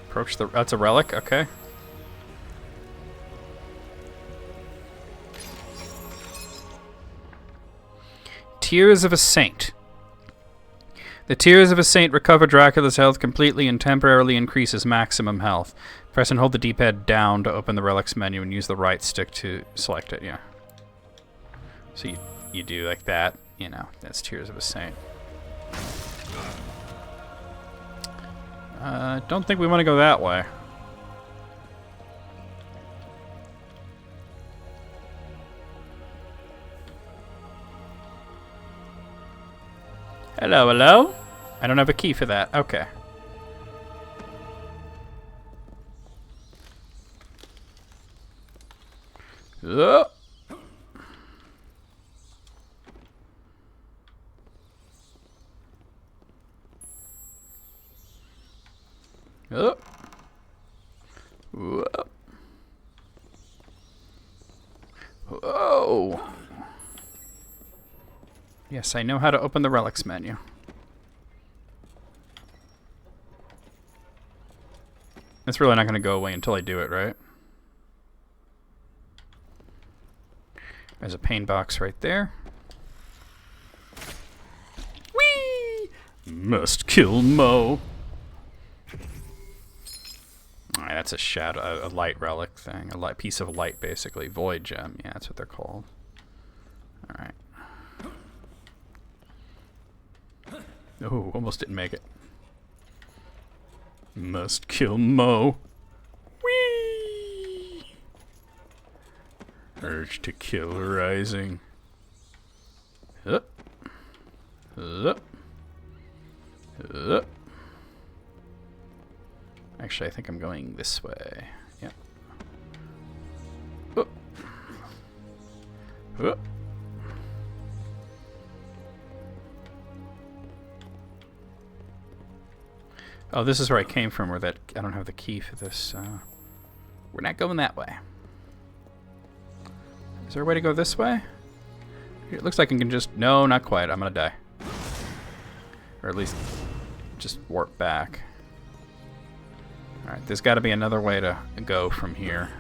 Speaker 1: Approach the... That's a relic? Okay. Tears of a Saint. The Tears of a Saint recover Dracula's health completely and temporarily increase his maximum health. Press and hold the D-pad down to open the relics menu and use the right stick to select it, yeah. So you do like that. You know, that's Tears of a Saint. Don't think we want to go that way. Hello, hello? I don't have a key for that. Okay. Oh. Oh. Whoa. Whoa! Yes, I know how to open the relics menu. It's really not going to go away until I do it, right? There's a pain box right there. Whee! Must kill Mo. Alright, that's a shadow, a light relic thing. A light piece of light, basically. Void gem. Yeah, that's what they're called. Alright. Oh, almost didn't make it. Must kill Mo. Whee! Urge to kill rising. Up. Up. Up. Actually, I think I'm going this way. Yep. Up. Up. Oh, this is where I came from, where that... I don't have the key for this. We're not going that way. Is there a way to go this way? It looks like I can just... No, not quite. I'm gonna die. Or at least just warp back. Alright, there's got to be another way to go from here.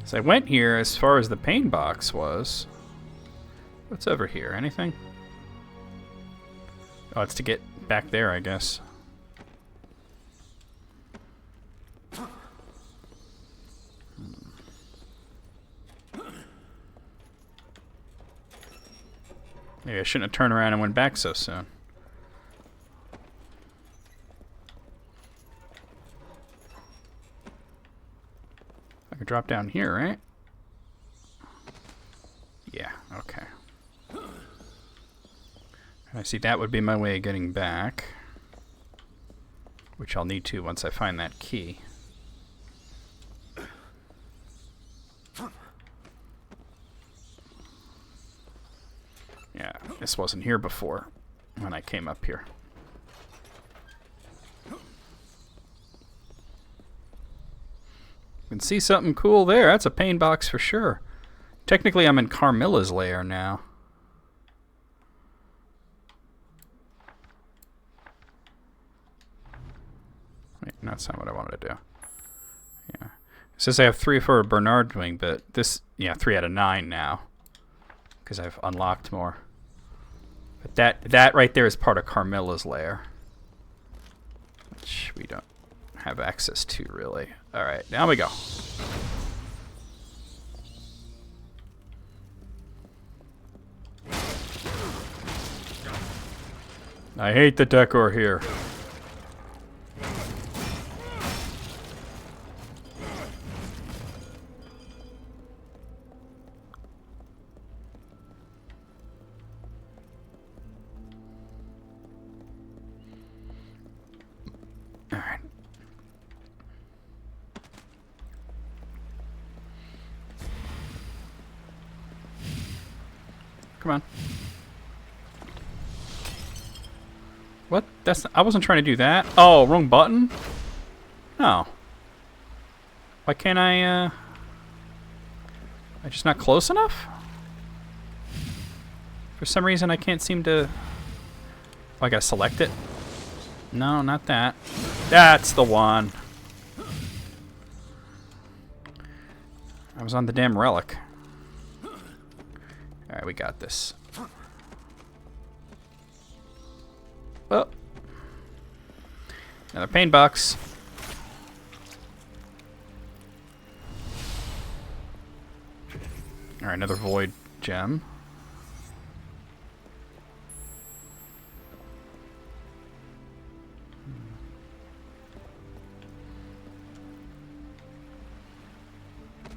Speaker 1: So I went here as far as the pain box was. What's over here? Anything? Oh, it's to get back there, I guess. Maybe I shouldn't have turned around and went back so soon. I could drop down here, right? Yeah, okay. And I see that would be my way of getting back. Which I'll need to once I find that key. Yeah, this wasn't here before when I came up here. You can see something cool there. That's a pain box for sure. Technically, I'm in Carmilla's lair now. Wait, that's not what I wanted to do. Yeah. It says I have 3 for a Bernard wing, but this, yeah, 3 out of 9 now. Because I've unlocked more. But that right there is part of Carmilla's lair. Which we don't have access to, really. Alright, now we go. I hate the decor here. Alright. Come on. What? That's... I wasn't trying to do that. Oh, wrong button? No. Why can't I, am I just not close enough? For some reason I can't seem to... Oh, I gotta select it? No, not that. That's the one. I was on the damn relic. Alright, we got this. Oh. Another pain box. Alright, another void gem.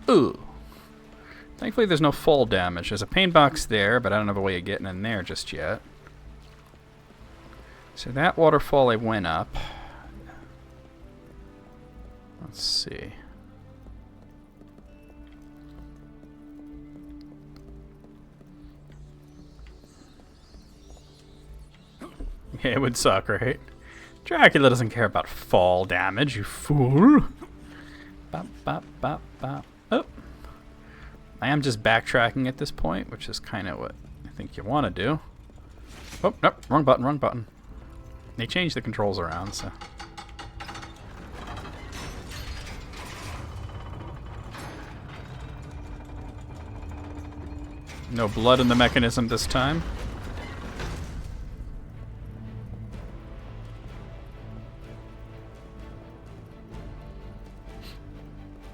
Speaker 1: Ooh. Thankfully there's no fall damage. There's a pain box there, but I don't have a way of getting in there just yet. So that waterfall I went up. Let's see. Yeah, it would suck, right? Dracula doesn't care about fall damage, you fool. Bop, bop, bop, bop. Oh. I am just backtracking at this point, which is kind of what I think you want to do. Oh, nope, wrong button, wrong button. They changed the controls around, so... No blood in the mechanism this time.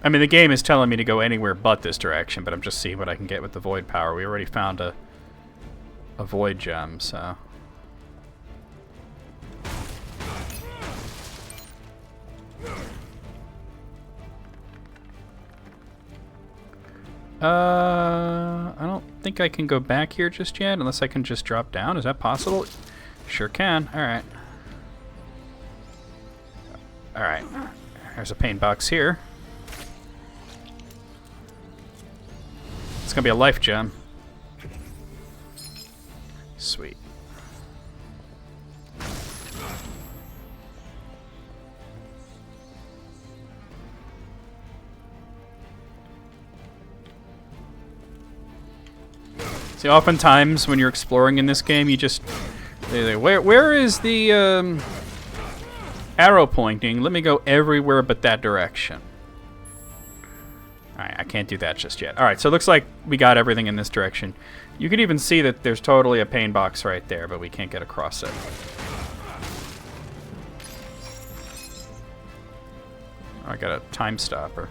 Speaker 1: I mean, the game is telling me to go anywhere but this direction, but I'm just seeing what I can get with the void power. We already found a void gem, so... I don't think I can go back here just yet, unless I can just drop down. Is that possible? Sure can. Alright. Alright. There's a paint box here. It's gonna be a life gem. Sweet. See, oftentimes when you're exploring in this game, you just... Where is the arrow pointing? Let me go everywhere but that direction. Alright, I can't do that just yet. Alright, so it looks like we got everything in this direction. You can even see that there's totally a pain box right there, but we can't get across it. Oh, I got a time stopper.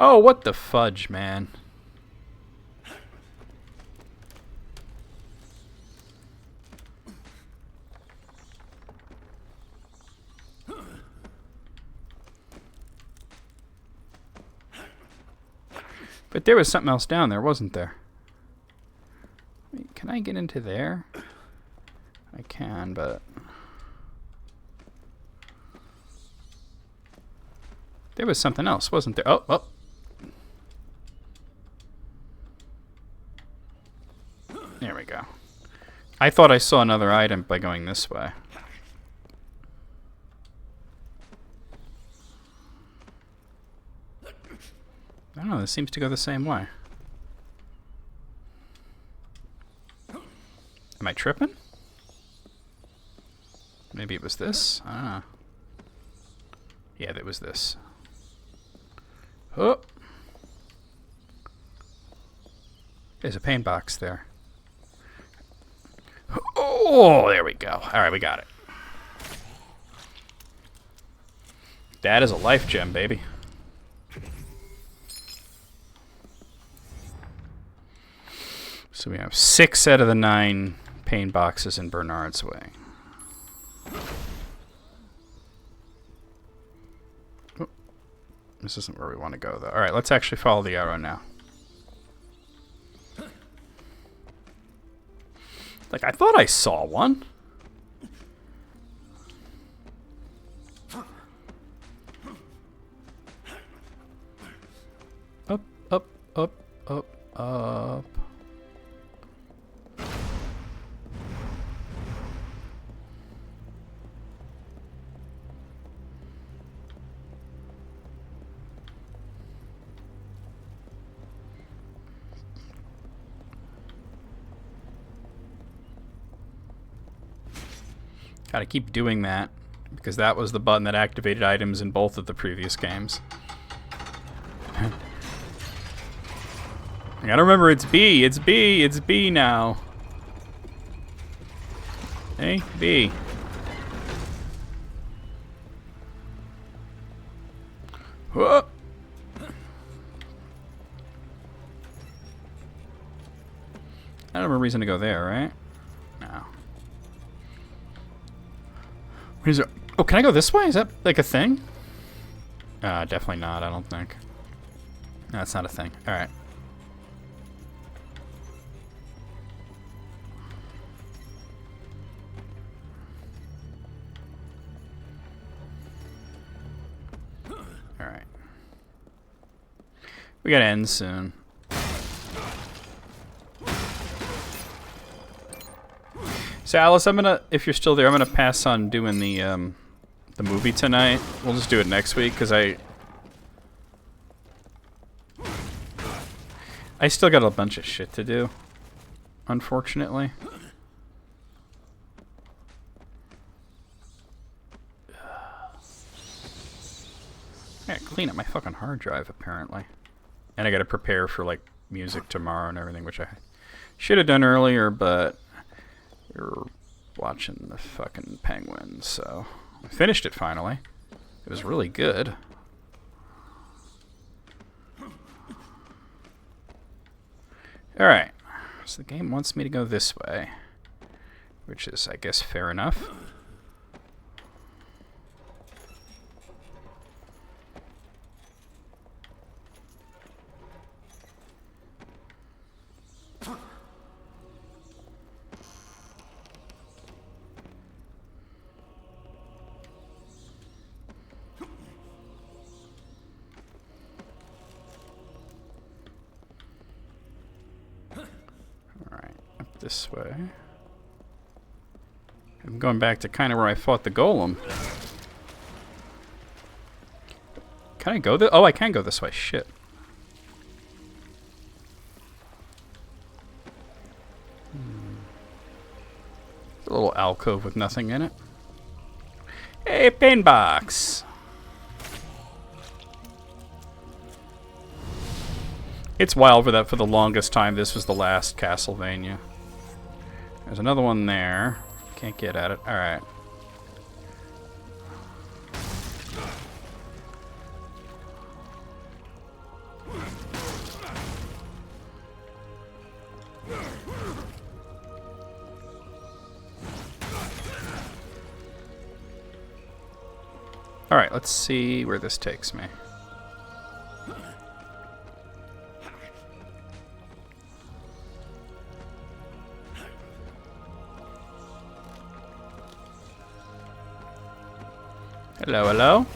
Speaker 1: Oh, what the fudge, man. But there was something else down there, wasn't there? Wait, can I get into there? I can, but... There was something else, wasn't there? Oh, oh. There we go. I thought I saw another item by going this way. I don't know, this seems to go the same way. Am I tripping? Maybe it was this? I don't know. Yeah, that was this. Oh! There's a paint box there. Oh, there we go. Alright, we got it. That is a life gem, baby. So we have 6 out of the 9 paint boxes in Bernard's Way. Oh, this isn't where we want to go, though. Alright, let's actually follow the arrow now. Like, I thought I saw one. Up, up, up, up, up. Gotta keep doing that, because that was the button that activated items in both of the previous games. I gotta remember it's B, it's B, it's B now. Hey, B. Whoa. I don't have a reason to go there, right? No. Is there, oh, can I go this way? Is that like a thing? Definitely not, I don't think. No, that's not a thing. Alright. We gotta end soon. So Alice, I'm gonna, if you're still there, I'm gonna pass on doing the movie tonight. We'll just do it next week because I still got a bunch of shit to do, unfortunately. I gotta clean up my fucking hard drive apparently, and I gotta prepare for like music tomorrow and everything, which I should have done earlier, but we were watching the fucking Penguins, so I finished it finally. It was really good. Alright, so the game wants me to go this way, which is, I guess, fair enough. This way. I'm going back to kind of where I fought the golem. Can I go this? Oh, I can go this way. Shit. A little alcove with nothing in it. Hey, pain box. It's wild for that. For the longest time, this was the last CastleVania. There's another one there. Can't get at it. Alright. Alright, let's see where this takes me. Hello, hello.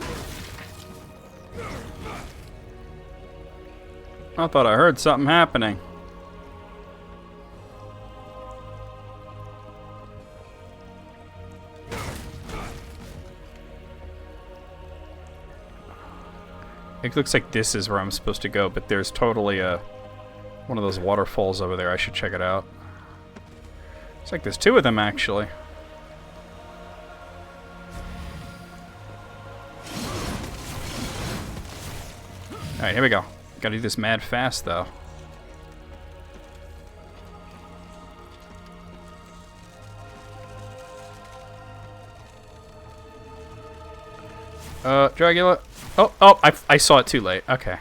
Speaker 1: I thought I heard something happening. It looks like this is where I'm supposed to go, but there's totally one of those waterfalls over there. I should check it out. Looks like there's two of them, actually. Alright, here we go. Gotta do this mad fast, though. Dragula. Oh, I saw it too late. Okay.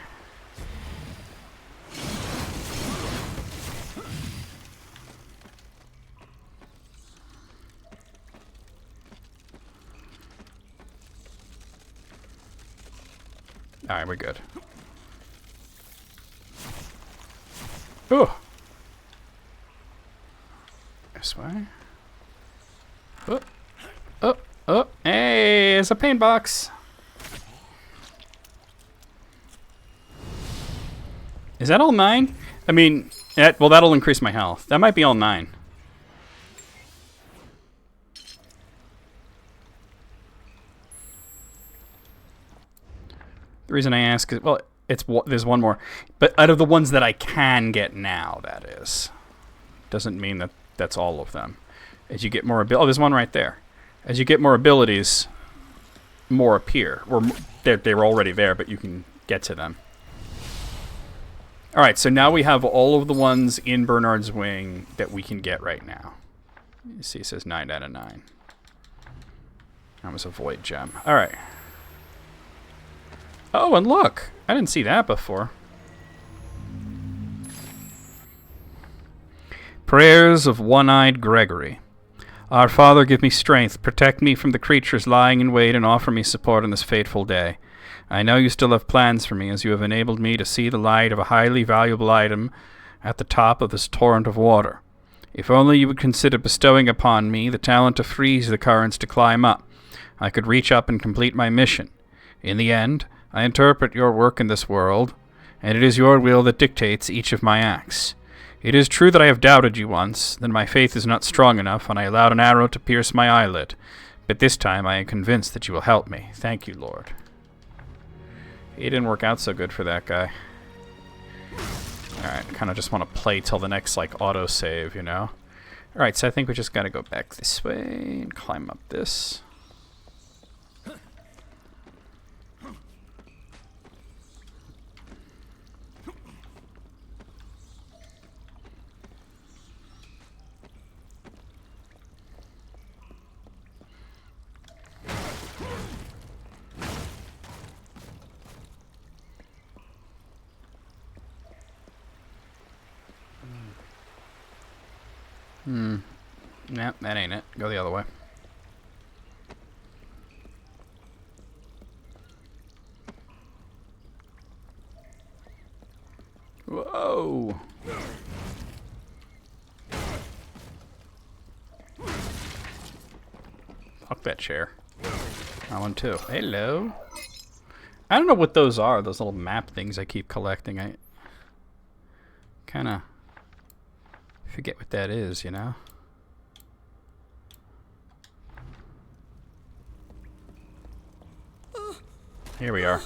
Speaker 1: Alright, we're good. Ooh. This way. Oh. Hey, it's a paint box. Is that all 9? I mean, well, that'll increase my health. That might be all 9. The reason I ask is, well, there's one more, but out of the ones that I can get now, that is, doesn't mean that that's all of them. As you get more oh, there's one right there. As you get more abilities, more appear, or they're already there, but you can get to them. All right, so now we have all of the ones in Bernard's Wing that we can get right now. You see, it says 9 out of 9. That was a void gem. All right. Oh, and look. I didn't see that before. Prayers of One-Eyed Gregory. Our Father, give me strength, protect me from the creatures lying in wait, and offer me support on this fateful day. I know you still have plans for me, as you have enabled me to see the light of a highly valuable item at the top of this torrent of water. If only you would consider bestowing upon me the talent to freeze the currents to climb up, I could reach up and complete my mission. In the end, I interpret your work in this world and it is your will that dictates each of my acts. It is true that I have doubted you once, that my faith is not strong enough, and I allowed an arrow to pierce my eyelid. But this time I am convinced that you will help me. Thank you, Lord. It didn't work out so good for that guy. Alright, kind of just want to play till the next, like, autosave, you know? Alright, so I think we just gotta go back this way and climb up this. Nah, that ain't it. Go the other way. Whoa! Fuck that chair. That one too. Hello. I don't know what those are, those little map things I keep collecting. I kinda forget what that is, you know? Here we are.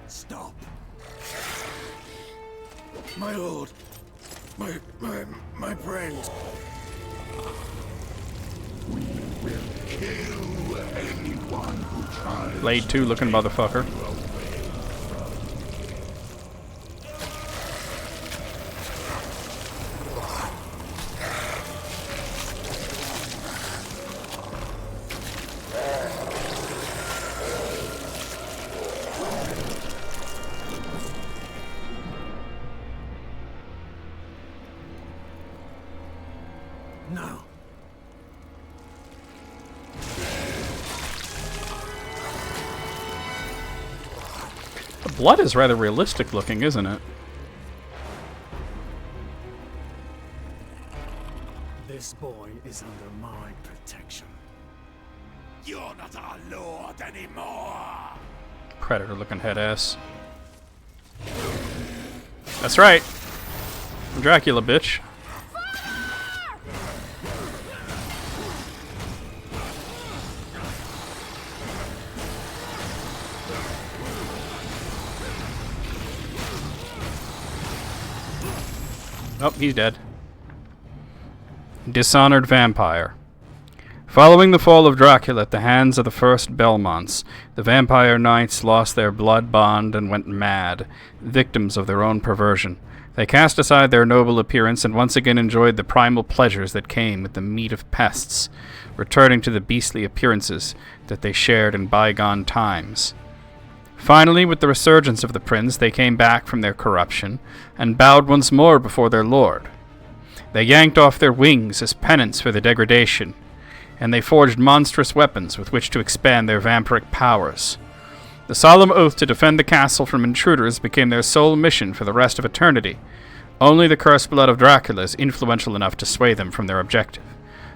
Speaker 2: Stop. My lord. My friend.
Speaker 3: Kill anyone who tries.
Speaker 1: Blade 2 looking motherfucker.
Speaker 2: No.
Speaker 1: The blood is rather realistic looking, isn't it?
Speaker 2: This boy is under my protection.
Speaker 4: You're not our lord anymore!
Speaker 1: Predator looking head ass. That's right. I'm Dracula, bitch. Oh, he's dead. Dishonored vampire. Following the fall of Dracula at the hands of the first Belmonts, the vampire knights lost their blood bond and went mad, victims of their own perversion. They cast aside their noble appearance and once again enjoyed the primal pleasures that came with the meat of pests, returning to the beastly appearances that they shared in bygone times. Finally, with the resurgence of the prince, they came back from their corruption and bowed once more before their lord. They yanked off their wings as penance for the degradation, and they forged monstrous weapons with which to expand their vampiric powers. The solemn oath to defend the castle from intruders became their sole mission for the rest of eternity. Only the cursed blood of Dracula is influential enough to sway them from their objective.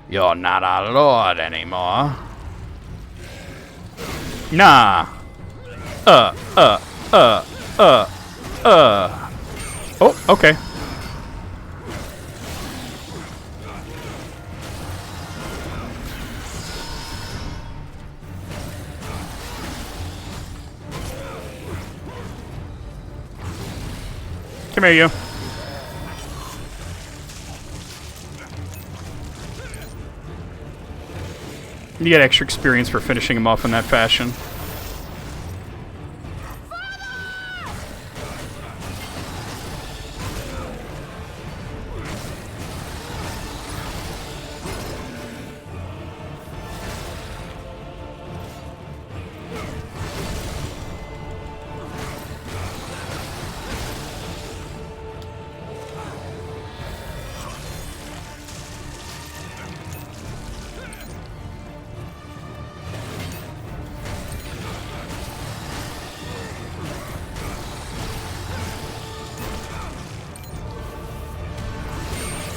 Speaker 1: You're not our lord anymore. Nah. Oh, okay. Come here, you. You get extra experience for finishing him off in that fashion.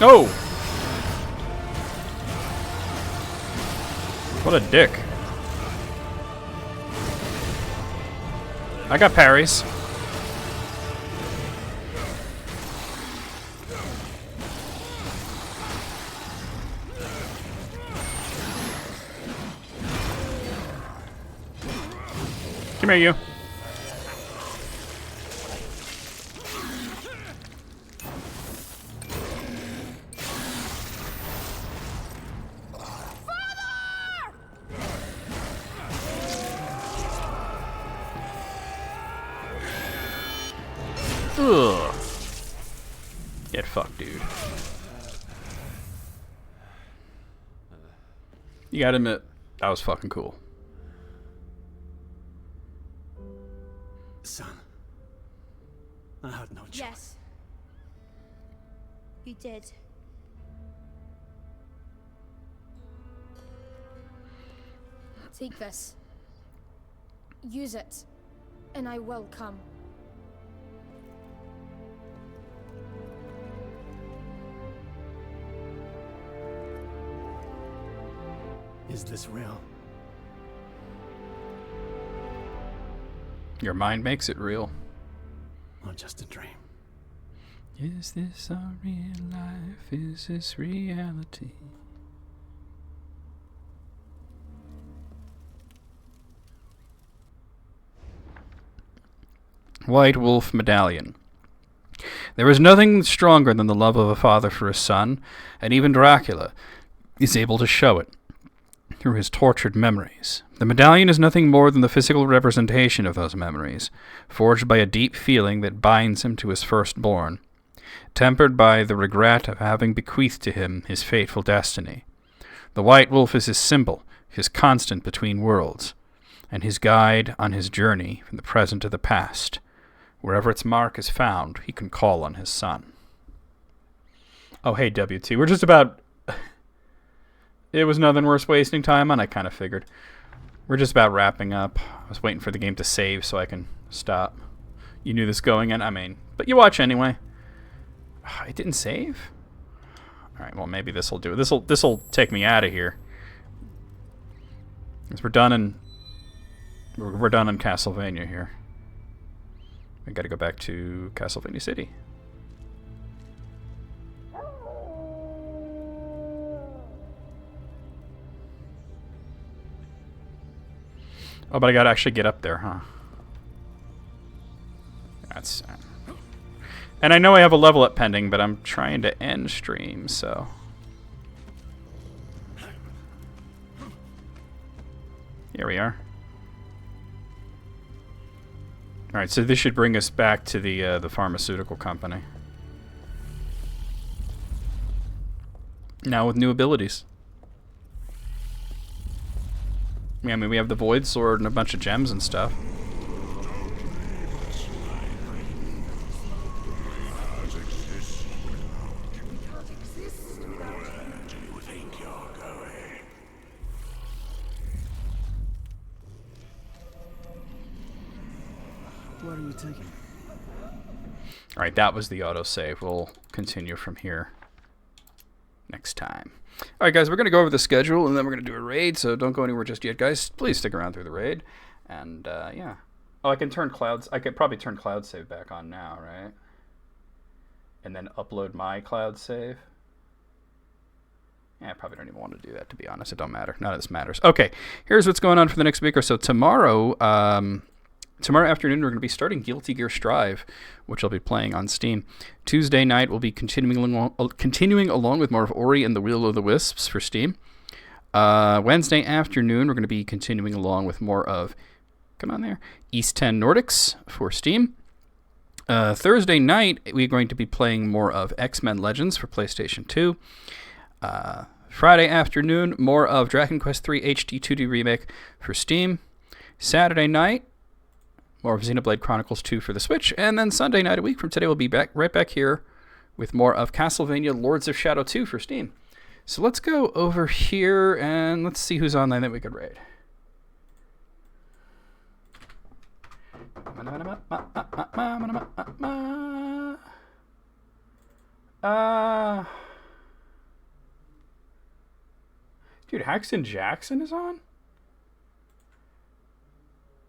Speaker 1: Oh! What a dick. I got parries. Come here, you. Ugh. Get fucked, dude. You gotta admit, that was fucking cool.
Speaker 2: Son, I had no choice.
Speaker 7: Yes. You did. Take this. Use it, and I will come.
Speaker 2: Is this real?
Speaker 1: Your mind makes it real.
Speaker 2: Or just a dream?
Speaker 1: Is this our real life? Is this reality? White Wolf Medallion. There is nothing stronger than the love of a father for his son, and even Dracula is able to show it through his tortured memories. The medallion is nothing more than the physical representation of those memories, forged by a deep feeling that binds him to his firstborn, tempered by the regret of having bequeathed to him his fateful destiny. The White Wolf is his symbol, his constant between worlds, and his guide on his journey from the present to the past. Wherever its mark is found, he can call on his son. Oh, hey, WT. We're just about... It was nothing worth wasting time on, I kind of figured. We're just about wrapping up. I was waiting for the game to save so I can stop. You knew this going in? I mean, but you watch anyway. It didn't save? Alright, well, maybe this will do it. This'll take me out of here. Because we're done in CastleVania here. I gotta go back to CastleVania City. Oh, but I gotta actually get up there, huh? That's... And I know I have a level up pending, but I'm trying to end stream, so... Here we are. Alright, so this should bring us back to the pharmaceutical company. Now with new abilities. Yeah, I mean, we have the Void Sword and a bunch of gems and stuff.
Speaker 2: What are you taking?
Speaker 1: Alright, that was the autosave. We'll continue from here next time. Alright, guys, we're going to go over the schedule, and then we're going to do a raid, so don't go anywhere just yet, guys. Please stick around through the raid. And, yeah. Oh, I can turn clouds... I could probably turn cloud save back on now, right? And then upload my cloud save. Yeah, I probably don't even want to do that, to be honest. It don't matter. None of this matters. Okay, here's what's going on for the next week or so. Tomorrow afternoon, we're going to be starting Guilty Gear Strive, which I'll be playing on Steam. Tuesday night, we'll be continuing along with more of Ori and the Will of the Wisps for Steam. Wednesday afternoon, we're going to be continuing along with more of, East 10 Nordics for Steam. Thursday night, we're going to be playing more of X-Men Legends for PlayStation 2. Friday afternoon, more of Dragon Quest III HD 2D Remake for Steam. Saturday night, more of Xenoblade Chronicles 2 for the Switch. And then Sunday night, a week from today, we'll be right back here with more of Castlevania Lords of Shadow 2 for Steam. So let's go over here and let's see who's online that we could raid. Dude, Haxton Jackson is on?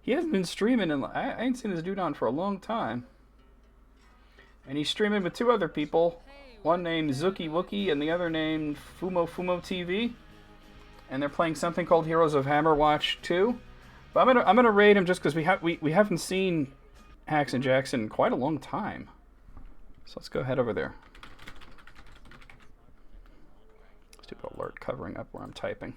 Speaker 1: He hasn't been streaming, and I ain't seen this dude on for a long time. And he's streaming with 2 other people. One named Zuki Wookie and the other named Fumo TV. And they're playing something called Heroes of Hammerwatch 2. But I'm gonna raid him just because we haven't seen Hacks and Jackson in quite a long time. So let's go head over there. Stupid alert covering up where I'm typing.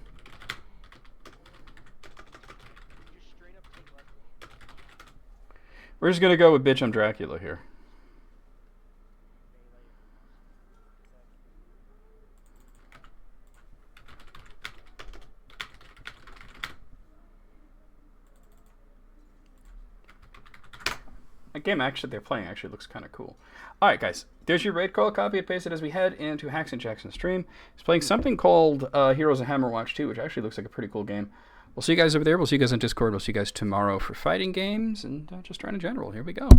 Speaker 1: We're just gonna go with Bitch I'm Dracula here. The game they're playing actually looks kind of cool. Alright guys, there's your raid call. Copy and paste it as we head into Hacks and Jackson's stream. He's playing something called Heroes of Hammerwatch 2, which actually looks like a pretty cool game. We'll see you guys over there. We'll see you guys on Discord. We'll see you guys tomorrow for fighting games and just trying in general. Here we go.